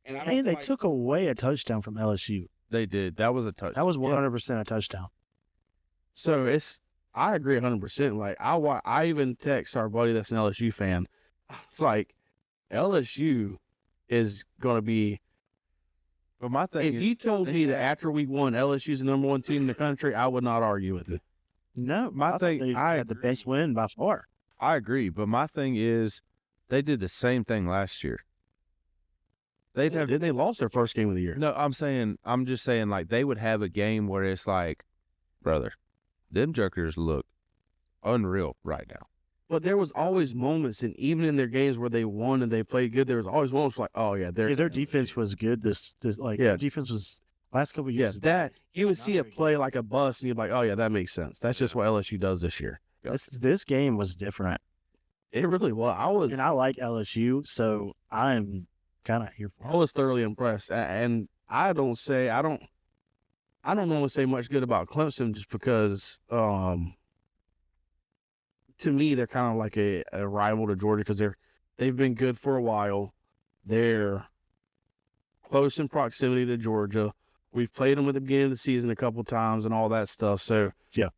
they took away a touchdown from LSU. They did. That was a touchdown. That was 100% a touchdown. So I agree 100%. Like I even text our buddy that's an LSU fan. It's like LSU is going to be. But my thing if you told me that after week 1 LSU's the number 1 team in the country, I would not argue with it. No, I had the best win by far. I agree, but my thing is, they did the same thing last year. They lost their first game of the year. No, I'm just saying, like they would have a game where it's like, brother, them jokers look unreal right now. But there was always moments, and even in their games where they won and they played good, there was always moments like, oh yeah, their defense was good. Their defense was last couple of years. That you would see a play like a bust, and you'd be like, oh yeah, that makes sense. That's just what LSU does this year. This game was different. It really was. And I like LSU, so I'm kind of here for it. I was thoroughly impressed, and I don't normally say much good about Clemson just because. To me, they're kind of like a rival to Georgia because they've been good for a while. They're close in proximity to Georgia. We've played them at the beginning of the season a couple times and all that stuff. So yeah,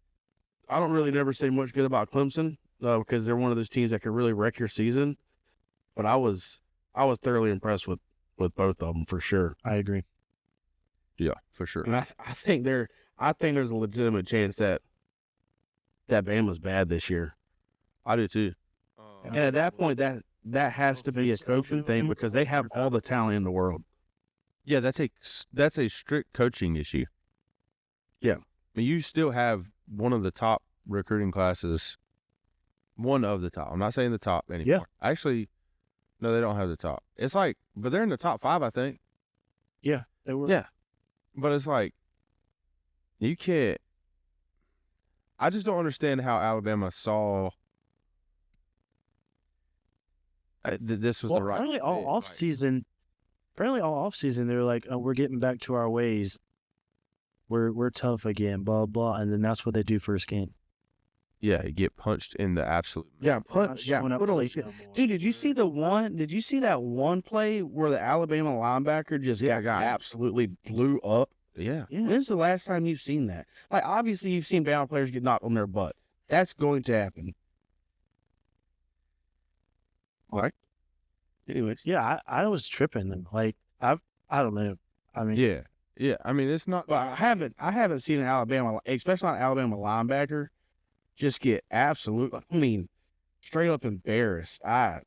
I don't really never say much good about Clemson. because they're one of those teams that could really wreck your season. But I was thoroughly impressed with both of them for sure. I agree. Yeah, for sure. And I think there's a legitimate chance that Bama's bad this year. I do too. And at that point, that has to be a coaching thing because they have all the talent in the world. Yeah, that's a strict coaching issue. Yeah. I mean, you still have one of the top recruiting classes. One of the top. I'm not saying the top anymore. Yeah. Actually, no, they don't have the top. It's like, but they're in the top 5, I think. Yeah, they were. Yeah. But it's like, you can't. I just don't understand how Alabama saw this was the right. Apparently all fit. off season. Apparently all off season, they're like, oh, we're getting back to our ways. We're tough again, blah blah, and then that's what they do first game. Yeah, you get punched in the absolute. Yeah, Not showing up put on late the- no more. Dude, did you see that one play where the Alabama linebacker just got absolutely blew up? Yeah. Yeah. When's the last time you've seen that? Like, obviously, you've seen Bama players get knocked on their butt. That's going to happen. All right. Anyways, Yeah, I was tripping them. Like I don't know. I mean, Yeah. Yeah. I mean, it's not. but I haven't seen an Alabama, especially an Alabama linebacker, just get straight up embarrassed. I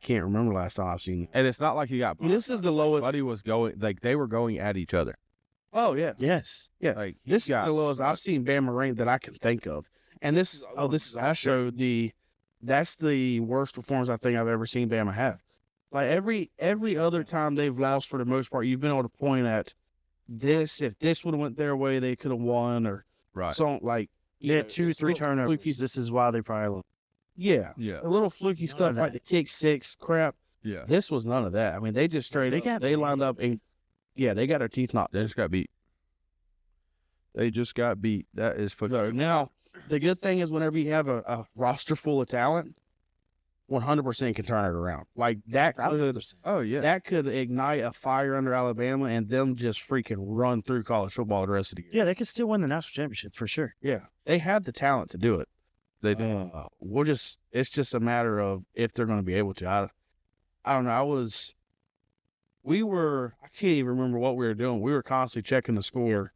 can't remember last time I've seen it. And it's not like you got. This is the lowest. Buddy was going like they were going at each other. Oh yeah, yes. yeah. Like This is got the lowest I've seen Bama rank that I can think of. And this is also that's the worst performance I think I've ever seen Bama have. Like every other time they've lost for the most part, you've been able to point at this. If this would have went their way, they could have won or right. something like. Yeah, 2-3 turnovers. Fluky, This is why they probably lost. yeah, Yeah. a little fluky None stuff of like that. the kick six crap. Yeah. This was none of that. I mean, they just straight They up, got they lined up and they got their teeth knocked. They just got beat. They just got beat. That is for So now, the good thing is whenever you have a roster full of talent, 100% can turn it around. Like that could, Oh yeah. that could ignite a fire under Alabama and them just freaking run through college football the rest of the year. Yeah, they could still win the national championship for sure. Yeah, they have the talent to do it. They do. It's just a matter of if they're going to be able to. I don't know. I can't even remember what we were doing. We were constantly checking the score.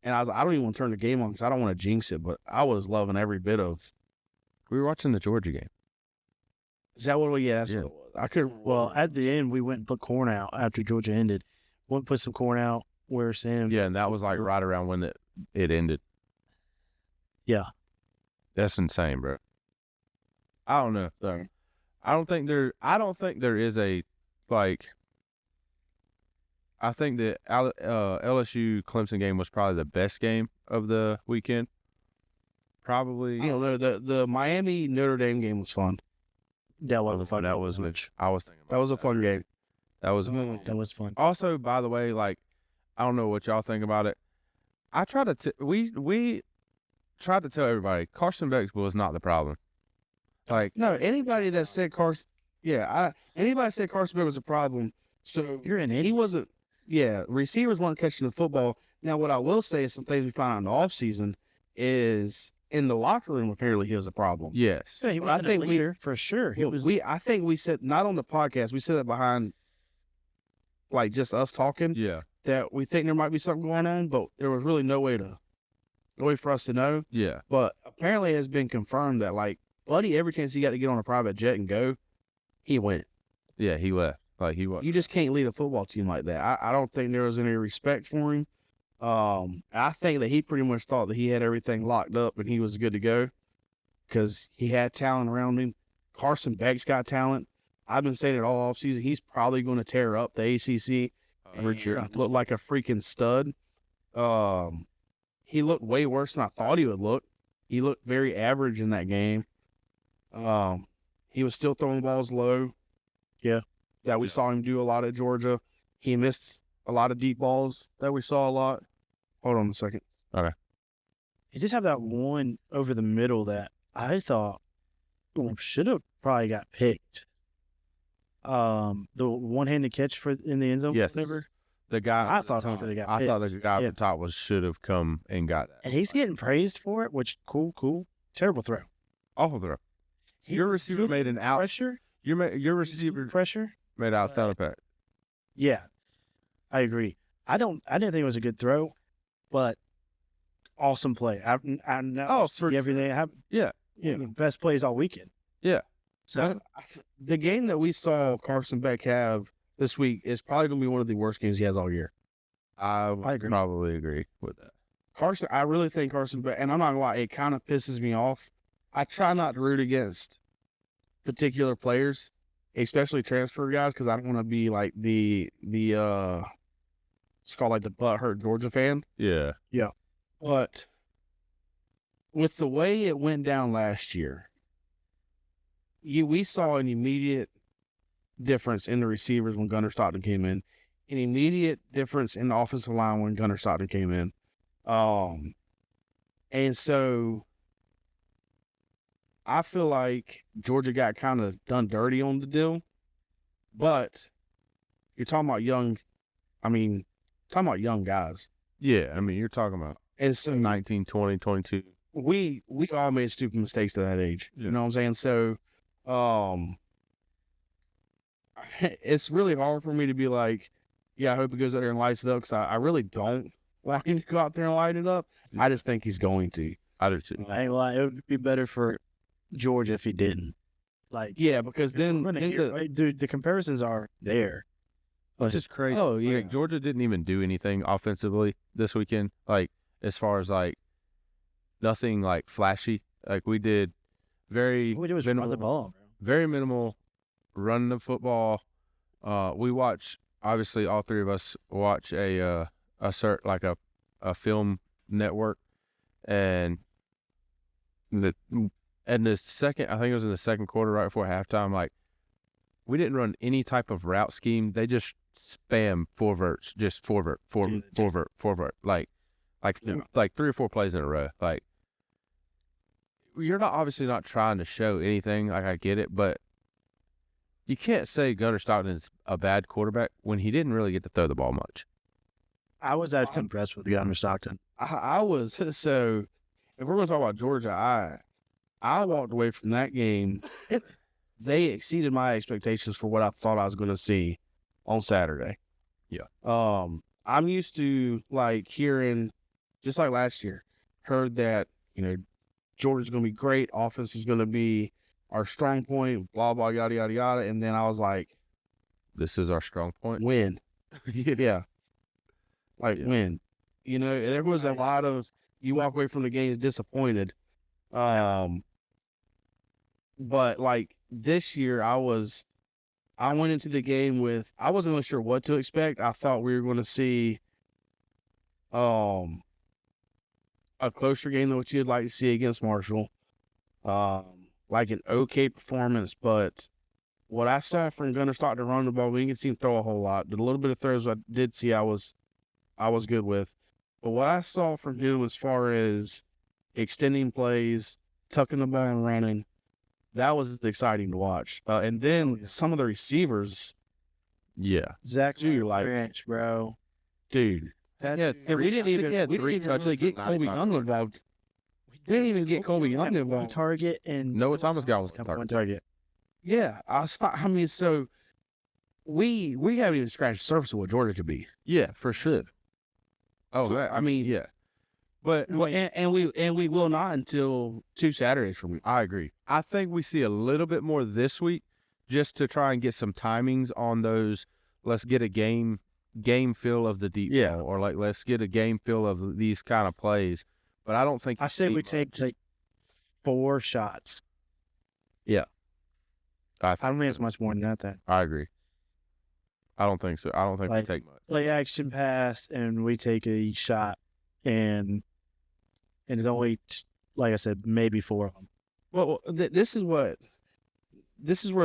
And I don't even want to turn the game on because I don't want to jinx it, but I was loving every bit of. We were watching the Georgia game. Is that what we, that's Yeah. what it was. I couldn't. Well, at the end, we went and put corn out after Georgia ended. Went and put some corn out where Sam. Yeah, and that was like right around when it ended. Yeah. That's insane, bro. I don't know. Sorry. I don't think there is a like. I think the LSU Clemson game was probably the best game of the weekend. Probably. I don't know. The Miami Notre Dame game was fun. That was fun. That was which I was thinking. That was a fun game. That was. That was fun. Also, by the way, like, I don't know what y'all think about it. I try to we tried to tell everybody Carson Beck was not the problem. Like, No, anybody that said Carson, anybody said Carson Beck was a problem. So You're an he idiot. wasn't. Yeah, receivers weren't catching the football. Now, what I will say is some things we found out in the offseason is in the locker room. Apparently, he was a problem. yes, Yeah, he But I was a think we- leader for sure. He was. I think we said not on the podcast. We said it behind, like just us talking. yeah, That we think there might be something going on, but there was really no way for us to know. yeah, But apparently, it has been confirmed that like Buddy, every chance he got to get on a private jet and go, he went. yeah. He left. Like he was. You just can't lead a football team like that. I don't think there was any respect for him. I think that he pretty much thought that he had everything locked up and he was good to go because he had talent around him. Carson Beck's got talent. I've been saying it all offseason. He's probably going to tear up the ACC and look like a freaking stud. He looked way worse than I thought he would look. He looked very average in that game. He was still throwing balls low. Yeah. That we saw him do a lot at Georgia. He missed a lot of deep balls that we saw a lot. Hold on a second. He did have that one over the middle that I thought should have probably got picked. The one-handed catch in the end zone. Yes. Whatever. The guy. I at the thought he top- could've got I thought the picked. guy Yeah. at the top should have come and got that. And he's getting praised for it, which cool. Terrible throw. Awful throw. Your receiver made an out. Pressure? Your receiver Pressure? made out sound effect. Yeah. I agree. I didn't think it was a good throw, but awesome play. I know everything happened. Yeah. Yeah. Best plays all weekend. Yeah. So The game that we saw Carson Beck have this week is probably going to be one of the worst games he has all year. I agree. probably agree with that. I really think Carson Beck, and I'm not going to lie, it kind of pisses me off. I try not to root against particular players, especially transfer guys, because I don't want to be like it's called like the butthurt Georgia fan. Yeah. But with the way it went down last year, we saw an immediate difference in the receivers when Gunnar Stockton came in, an immediate difference in the offensive line when Gunnar Stockton came in. And so I feel like Georgia got kind of done dirty on the deal, but you're talking about young guys. Yeah. I mean, you're talking about And so 19, 20, 22. we all made stupid mistakes at that age. You know what I'm saying? So, it's really hard for me to be like, yeah, I hope he goes out there and lights it up, because I really don't want him to go out there and light it up. I just think he's going to. I do too. I ain't gonna lie, it would be better for Georgia if he didn't. Like, Yeah, because then dude, the comparisons are there. It's just crazy. Oh, yeah. Like, Georgia didn't even do anything offensively this weekend. Like, as far as like nothing like flashy. Like, we did very What we did was run the ball, bro. very minimal running the football. We watch, obviously all three of us watch a film network, and the second, I think it was in the second quarter, right before halftime, like, we didn't run any type of route scheme. They just spam four verts, just four vert, like 3 or 4 plays in a row. Like, you're not obviously not trying to show anything. Like, I get it, but you can't say Gunnar Stockton's a bad quarterback when he didn't really get to throw the ball much. I was actually impressed with Gunnar Stockton. I was. So if we're going to talk about Georgia, I walked away from that game. They exceeded my expectations for what I thought I was going to see on Saturday. Yeah. I'm used to like hearing, just like last year, heard that, Georgia's going to be great. Offense is going to be our strong point, blah, blah, yada, yada, yada. And then I was like, This is our strong point. win. Yeah. Win. There was a lot of, you walk away from the game disappointed. But like this year, I went into the game with, I wasn't really sure what to expect. I thought we were going to see a closer game than what you'd like to see against Marshall. Like an okay performance, but what I saw from Gunnar Stockton run the ball, we didn't see him throw a whole lot. The little bit of throws I did see, I was good with. But what I saw from him as far as extending plays, tucking the ball and running, that was exciting to watch. And then some of the receivers, Yeah. Zach, Dude, like- Branch, bro. dude. Yeah, We didn't even really get Colby Young involved. We didn't even get Colby Young One involved. target and Noah Thomas got one target. Yeah, so we haven't even scratched the surface of what Georgia could be. Yeah, for sure. Oh, I mean, yeah. But and we will not until 2 Saturdays from now. I agree. I think we see a little bit more this week just to try and get some timings on those. Let's get a game feel of the deep ball, or like let's get a game feel of these kind of plays. But I don't think I say we take 4 shots. I don't think it's much more than that. Then I agree. I don't think so. I don't think we Like- take much. play action pass and we take a shot, and it's only, like I said, maybe 4 of them. Well, this is where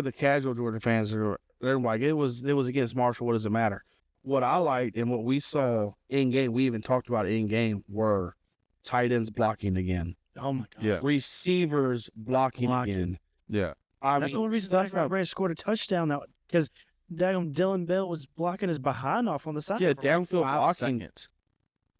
the casual Georgia fans are. They're like, it was against Marshall. What does it matter? What I liked and what we saw in game, we even talked about in game, were tight ends blocking again, Oh my god! Yeah. receivers blocking again. Yeah. That's the only reason Zach Branch scored a touchdown now, because Dylan Bell was blocking his behind off on the side. Yeah, for downfield 5 blocking. seconds.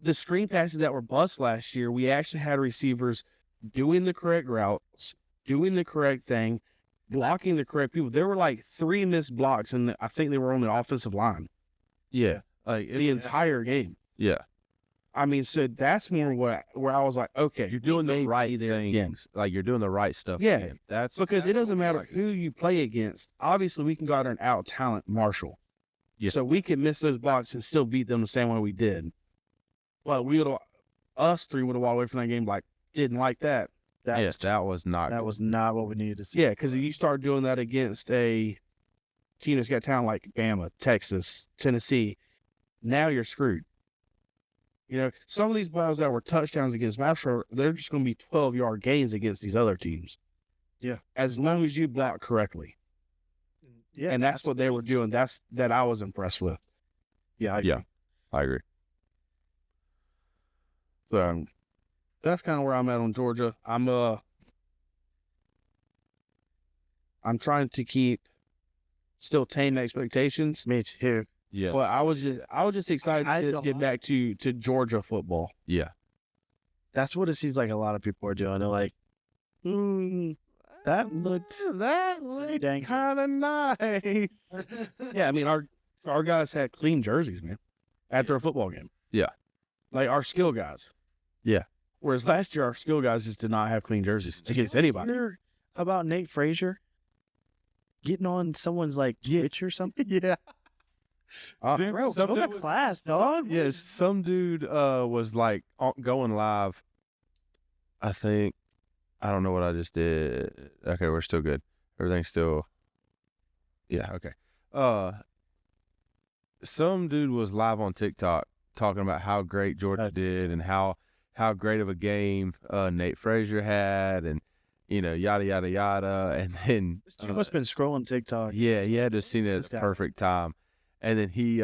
The screen passes that were bust last year, we actually had receivers doing the correct routes, doing the correct thing, blocking the correct people. There were like 3 missed blocks, and I think they were on the offensive line Yeah. Like the entire game. yeah. I mean, so that's more where I was like, okay, You're doing the right again. things. Like you're doing the right stuff. Yeah. again. That's Because it doesn't what I matter like. who you play against. Obviously, we can go out there and out talent Marshall. Yeah. So we could miss those blocks and still beat them the same way we did. But us 3 would have walked away from that game like, didn't like that. Yes, that was not. That was not what we needed to see. Yeah, because if you start doing that against a team that's got talent like Bama, Texas, Tennessee, now you're screwed. You know, some of these balls that were touchdowns against Marshall, they're just going to be 12-yard gains against these other teams. Yeah. As long as you block correctly. Yeah, And that's what they were doing. That I was impressed with. yeah, Yeah. I agree. So that's kind of where I'm at on Georgia. I'm trying to still tame expectations. Me too. Yeah. But I was just excited I to don't get know. back to Georgia football. Yeah. That's what it seems like a lot of people are doing. They're like, that looked pretty dang good." kind of nice. Yeah, I mean our guys had clean jerseys, man, after a football game. Yeah. Like our skill guys. Yeah. Whereas last year our skill guys just did not have clean jerseys against anybody. Hear about Nate Frazier getting on someone's like pitch or something? Yeah. Dude, Bro, some Go to dude- class, dog. Yes, some dude was like going live. I think I don't know what I just did. Okay, we're still good. Everything's still. Yeah. Okay. Some dude was live on TikTok talking about how great Georgia That's- did and how great of a game Nate Frazier had, and yada yada yada, and then This dude must have been scrolling TikTok. yeah, he had to seen it at This the guy. perfect time. And then he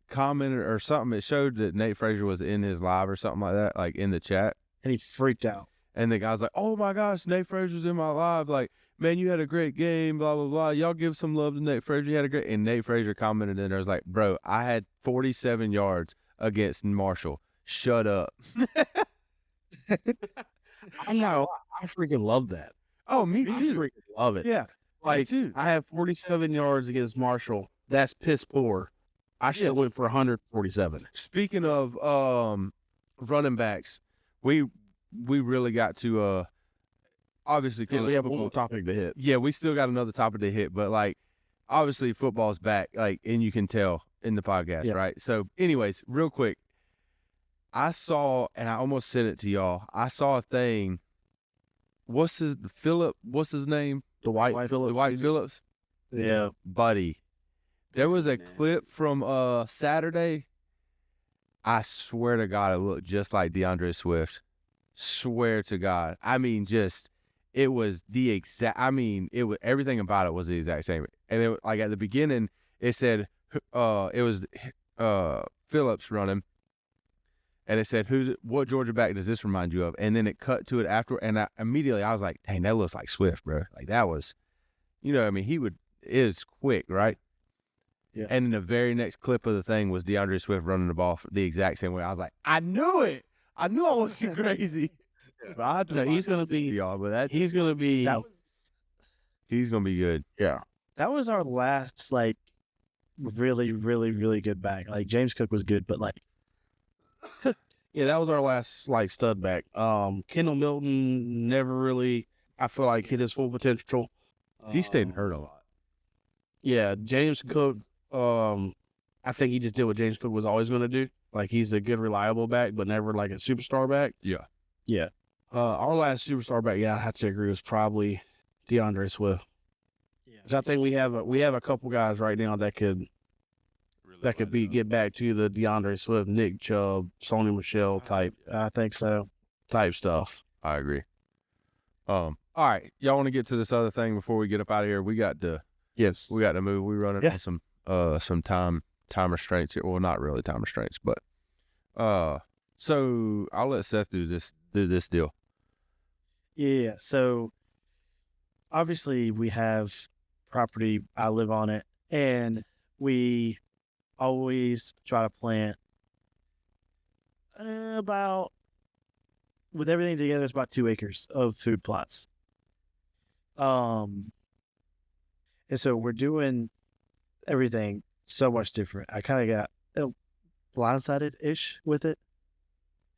commented or something. It showed that Nate Frazier was in his live or something like that, like in the chat. And he freaked out. And the guy's like, "Oh my gosh, Nate Frazier's in my live. Like, man, you had a great game, blah, blah, blah. Y'all give some love to Nate Frazier. You had a great..." And Nate Frazier commented in there, was like, "Bro, I had 47 yards against Marshall. Shut up." I know. I freaking love that. Oh, me I too. freaking love it. Yeah, Like, too. I have 47 yards against Marshall. That's piss poor. I should have went for 147. Speaking of running backs, we really got to obviously Yeah, we have football. one topic to hit. Yeah, we still got another topic to hit, but like obviously football's back, like, and you can tell in the podcast, Yeah. right? So, anyways, real quick, I saw, and I almost sent it to y'all. I saw a thing. What's his name? Dwight Phillips. Dwight Phillips, Yeah. buddy. There was a clip from Saturday. I swear to God, it looked just like DeAndre Swift. Swear to God. I mean, it was the exact. I mean, it was everything about it was the exact same. And it, like at the beginning, it said it was Phillips running, and it said what Georgia back does this remind you of? And then it cut to it after, and immediately I was like, dang, that looks like Swift, bro. Like that was, I mean, is quick, right? Yeah. And then the very next clip of the thing was DeAndre Swift running the ball the exact same way. I was like, I knew it. I knew I was too crazy. But I had to No, he's watch gonna this be- to y'all, but that He's going to be. he's gonna be good. Yeah. That was our last, like, really, really, really good back. Like, James Cook was good, but, like, Yeah, that was our last like stud back. Kendall Milton never really, I feel like, hit his full potential. He stayed hurt a lot. Yeah, James Cook. I think he just did what James Cook was always going to do. Like he's a good, reliable back, but never like a superstar back. Yeah. Yeah. Our last superstar back, yeah, I have to agree, was probably DeAndre Swift. Which I think we have a couple guys right now that could get back to the DeAndre Swift, Nick Chubb, Sony Michelle type I think so. stuff. I agree. All right, y'all want to get to this other thing before we get up out of here? We got to Yes. move. We running Yeah. on some time restraints here. Well, not really time restraints, but so I'll let Seth do this deal. Yeah. So, obviously, we have property. I live on it. And we always try to plant about with everything together, it's about 2 acres of food plots. And so we're doing everything so much different. I kind of got blindsided ish with it.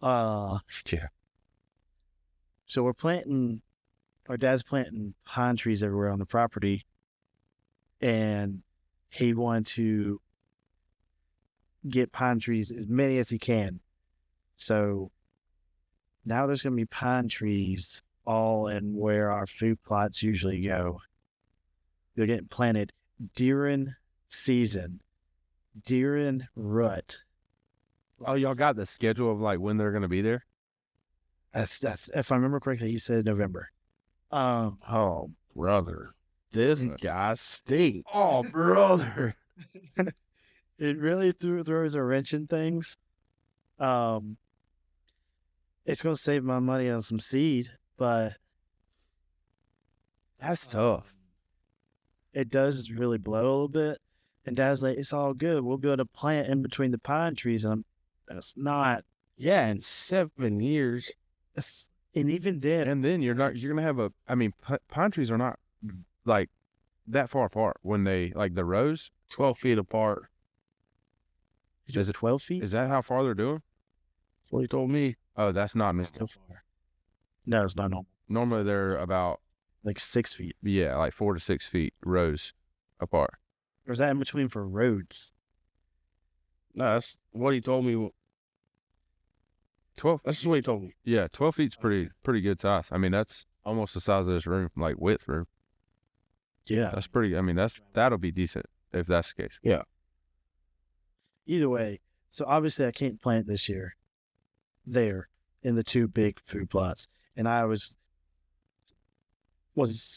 Yeah. So we're planting. Our dad's planting pine trees everywhere on the property, and he wanted to get pine trees as many as he can. So now there's going to be pine trees all in where our food plots usually go. They're getting planted during season, during rut. Oh, y'all got the schedule of like when they're gonna be there? That's if I remember correctly, he said November. Oh, brother. This guy stinks. Oh, brother. It really throws a wrench in things. It's going to save my money on some seed, but That's tough. it does really blow a little bit. And Dad's like, it's all good. We'll be able to plant in between the pine trees. And that's not. Yeah, in 7 years. And even then, And then you're gonna have pine trees are not like that far apart when they like the rows. 12 feet apart. Is it 12 feet? Is that how far they're doing? That's what he told me. Oh, that's not normal. Still far. No, it's not normal. Normally they're about Like 6 feet. like 4 to 6 feet rows apart. Or is that in between for roads? No, that's what he told me. 12. That's what he told me. Yeah, 12 feet's pretty good size. I mean, that's almost the size of this room, like width room. Yeah. That's pretty. I mean, that'll be decent if that's the case. Either way, so obviously I can't plant this year there in the 2 big food plots. And I wasn't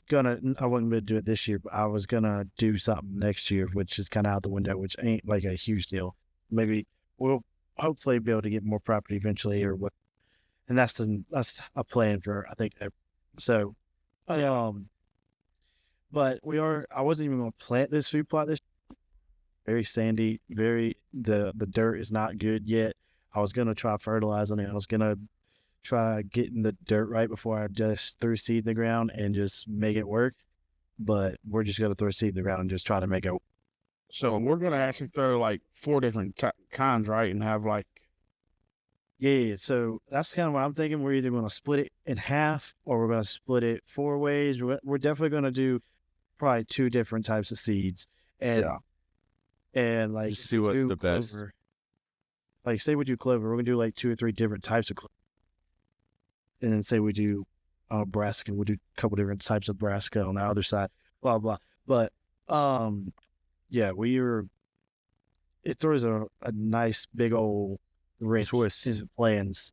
going to do it this year, but I was going to do something next year, which is kind of out the window, which ain't like a huge deal. Maybe we'll hopefully be able to get more property eventually or what. And that's a plan for, I think. So, but I wasn't even going to plant this food plot this year. Very sandy, the dirt is not good yet. I was going to try fertilizing it. I was going to try getting the dirt right before I just threw seed in the ground and just make it work. But we're just going to throw seed in the ground and just try to make it. So we're going to actually throw like 4 different kinds, right? And have like. Yeah. So that's kind of what I'm thinking. We're either going to split it in half or we're going to split it 4 ways. We're definitely going to do probably 2 different types of seeds. And like Just see what's the best. clover. Like say we do clover, we're going to do like 2 or 3 different types of clover. And then say we do brassica, we'll do a couple different types of brassica on the other side, blah, blah. But, yeah, it throws a nice big old wrench into plans.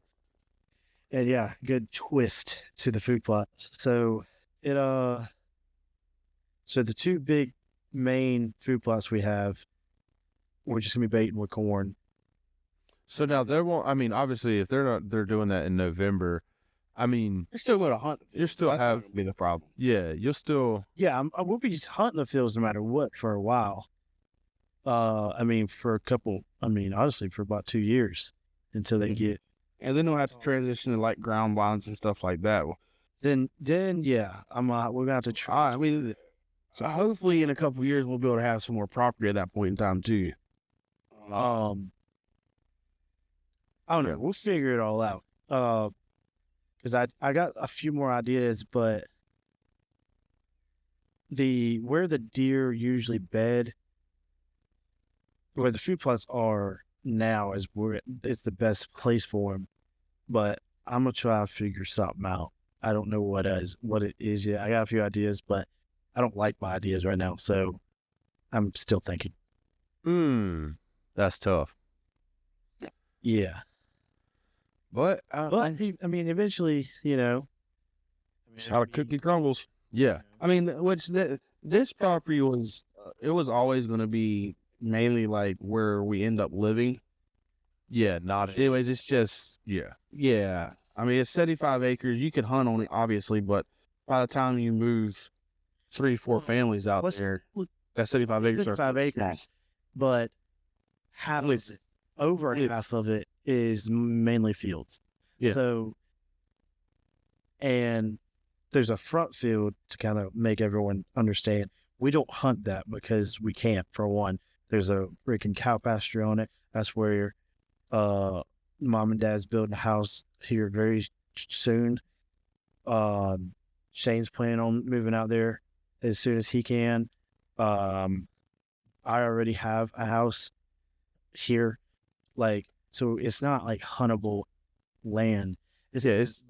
And yeah, good twist to the food plots. So so the 2 big main food plots we have, we're just going to be baiting with corn. So now there won't. I mean, obviously, if they're doing that in November, I mean, You're still going to hunt. you still That's not have. gonna be the problem. Yeah, you'll still. Yeah, I will be just hunting the fields no matter what for a while. Honestly, for about 2 years until they get. And then we'll have to transition to like ground blinds and stuff like that. Then yeah, we're gonna have to try. I mean, so hopefully in a couple of years we'll be able to have some more property at that point in time too. I don't know. We'll figure it all out. Because I got a few more ideas, but where the deer usually bed, where the food plots are now, is where it's the best place for them. But I'm gonna try to figure something out. I don't know what it is yet. I got a few ideas, but I don't like my ideas right now, so I'm still thinking. That's tough. Yeah. But But I mean, eventually, It's how the cookie crumbles. yeah, I mean, this property was it was always going to be mainly like where we end up living. yeah, not Anyways, it's just yeah. I mean, it's 75 acres. You could hunt on it, obviously, but by the time you move 3-4 families out there, that 75 acres are 5 acres, but over half of it is mainly fields. Yeah. So and there's a front field to kind of make everyone understand. We don't hunt that because we can't, for one. There's a freaking cow pasture on it. That's where mom and dad's building a house here very soon. Shane's planning on moving out there as soon as he can. I already have a house here, like, so it's not like huntable land. It's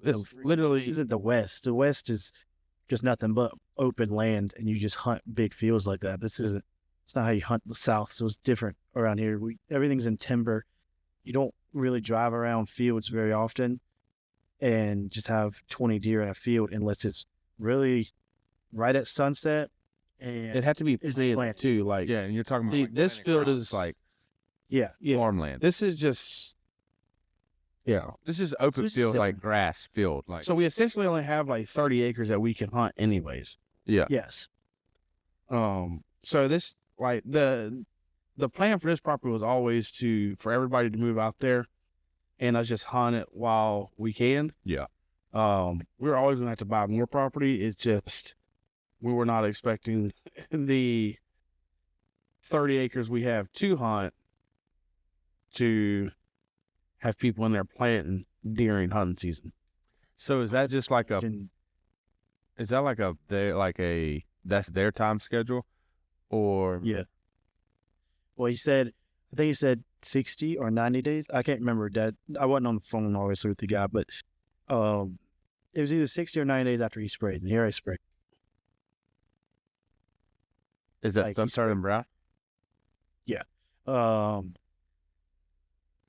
literally this isn't the West. The West is just nothing but open land, and you just hunt big fields like that. This isn't. It's not how you hunt the South, so it's different around here. Everything's in timber. You don't really drive around fields very often, and just have 20 deer in a field unless it's really right at sunset. And it had to be it's planned planted. too. Like Yeah, and you're talking about like, this planting field grounds, is like yeah, farmland. this is just This is open this is field, like different. grass field. Like so we essentially only have like 30 acres that we can hunt anyways. yes, So this like the plan for this property was always for everybody to move out there and us just hunt it while we can. Yeah. We're always gonna have to buy more property. It's just we were not expecting the 30 acres we have to hunt to have people in there planting during hunting season. So is that just like a? and Is that like that's their time schedule, or yeah. Well, I think he said 60 or 90 days. I can't remember. Dad, I wasn't on the phone obviously with the guy, but it was either 60 or 90 days after he sprayed, and here I sprayed. is that like stuff you said- turning brown?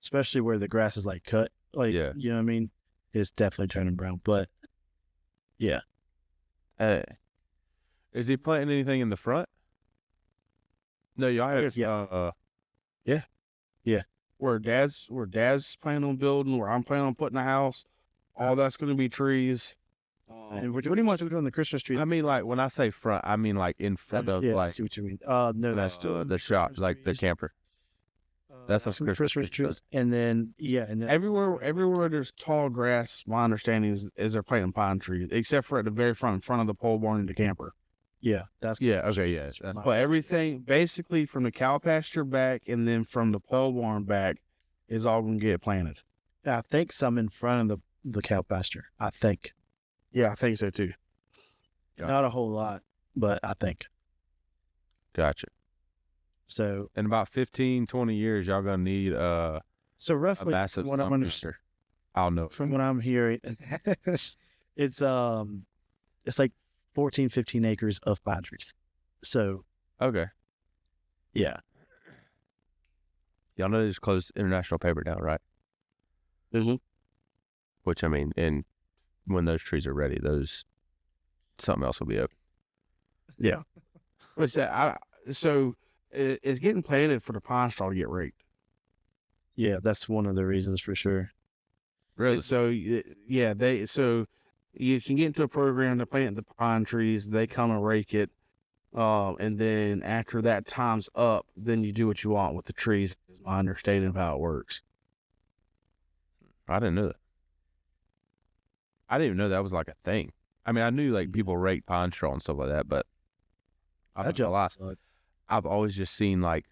Especially where the grass is like cut, like Yeah. you know what I mean. It's definitely turning brown, but yeah, Is he planting anything in the front? No, y'all have. Yeah. Where dad's planning on building, where I'm planning on putting a house, all that's going to be trees. and we're pretty much doing the Christmas tree. I mean, like when I say front, I mean like in front of yeah, I like see what you mean. No, that's doing the shop, Christmas like the trees. camper. That's a Some Christmas Christmas tree. trees, and then and then Everywhere there's tall grass, my understanding is they're planting pine trees, except for at the very front, in front of the pole barn and the camper. yeah, that's Yeah. Okay. Yeah. my- But everything, basically from the cow pasture back and then from the pole barn back, is all going to get planted. I think some in front of the cow pasture. I think Yeah, I think so too. Yeah. not a whole lot, but I think Gotcha. so. In about 15, 20 years, y'all gonna need a Roughly, massive from what I'm stump understanding, booster. I'll know. from what I'm hearing, it's like 14, 15 acres of pine trees. So Okay. yeah, Y'all know they just closed International Paper down, right? Mhm. Which I mean, and when those trees are ready, something else will be up. What's that? So it's getting planted for the pine straw to get raked. yeah, that's one of the reasons for sure. Really? So so you can get into a program to plant the pine trees. They come and rake it, and then after that time's up, then you do what you want with the trees. Is my understanding of how it works. I didn't know that. I didn't even know that was like a thing. I mean, I knew like people rake pine straw and stuff like that, but That job sucked. I've always just seen like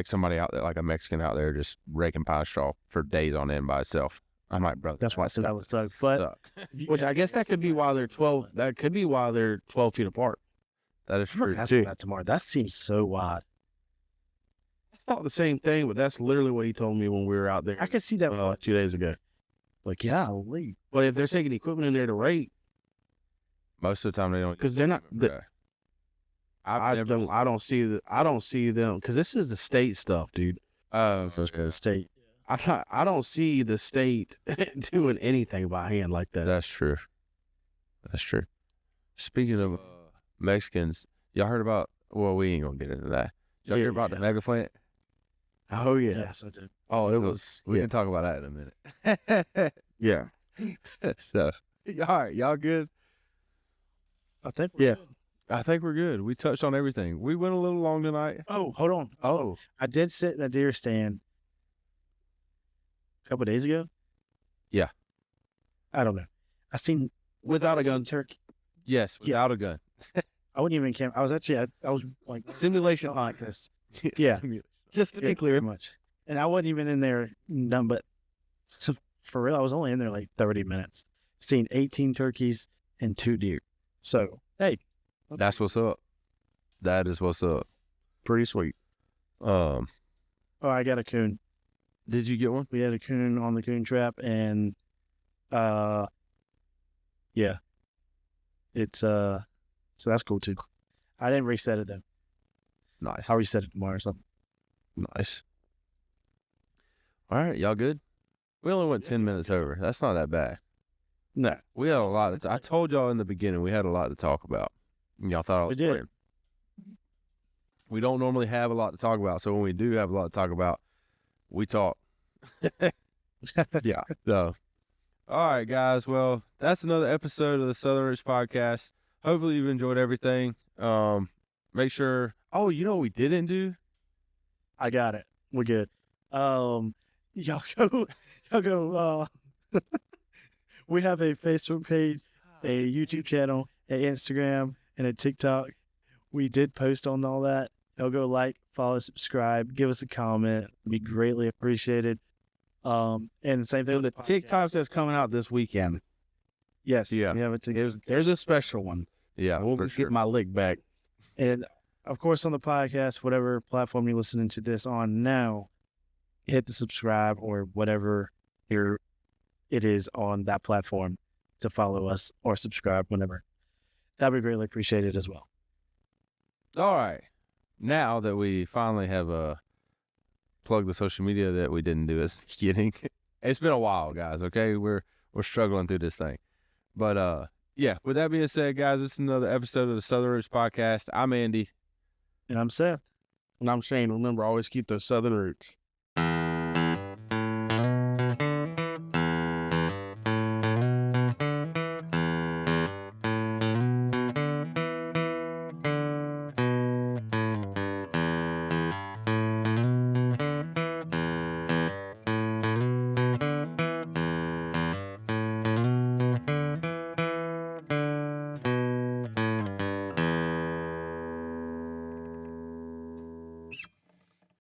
somebody out there, like a Mexican out there, just raking pine straw for days on end by itself. I'm like, brother, That's why I said that would suck. But suck. Which I guess that could be why they're 12. That could be why they're 12 feet apart. That is true. that's too. that tomorrow. That seems so wide. I thought the same thing, but that's literally what he told me when we were out there I could see that. 2 days ago. Like, yeah, leave. But if they're taking equipment in there to rake, Most of the time they don't, 'Cause they're not- Okay. I don't see them because this is the state stuff, dude. The state. I don't see the state doing anything by hand like that. That's true. That's true. Speaking of Mexicans, y'all heard about? Well, we ain't gonna get into that. Y'all hear about the mega plant? Oh yeah. Yes, I did. Oh, it was. We Yeah. can talk about that in a minute. Yeah. So, all right, y'all good? I think. Yeah. I think we're good. We touched on everything. We went a little long tonight. Oh, hold on. Oh, I did sit in a deer stand a couple of days ago. Yeah. I don't know. I seen Without a gun. turkey. Yes, Yeah. without a gun. I wouldn't even camp. I was actually, I was like Simulation like hunt. this. Yeah. Just to be Yeah, clear. pretty much. And I wasn't even in there none but for real. I was only in there like 30 minutes. Seen 18 turkeys and 2 deer. So hey, That's what's up. That is what's up. Pretty sweet. oh, I got a coon. Did you get one? We had a coon on the coon trap, and yeah, it's so that's cool too. I didn't reset it though. Nice. I'll reset it tomorrow or something. Nice. All right, y'all good? We only went 10 minutes over. That's not that bad. No. We had a lot. I told y'all in the beginning we had a lot to talk about. And y'all thought I was We did. playing. We don't normally have a lot to talk about, so when we do have a lot to talk about, we talk. Yeah. So, all right, guys. Well, that's another episode of the Southern Roots Podcast. Hopefully you've enjoyed everything. Make sure. Oh, you know what we didn't do? I got it. We're good. Y'all go. We have a Facebook page, a YouTube channel, an Instagram, and a TikTok. We did post on all that. Y'all go like, follow, subscribe, give us a comment. It'd be greatly appreciated. And same thing The with the TikToks that's coming out this weekend. Yes. Yeah. We have a TikTok. There's a special one. Yeah, I will for get sure. my lick back. And of course, on the podcast, whatever platform you're listening to this on now, hit the subscribe or whatever it is on that platform to follow us or subscribe whenever. That'd be greatly appreciated as well. All right. Now that we finally have plugged the social media that we didn't do at the beginning, it's been a while, guys. Okay, we're struggling through this thing, but yeah. With that being said, guys, this is another episode of the Southern Roots Podcast. I'm Andy. And I'm Seth. And I'm Shane. Remember, always keep those Southern roots.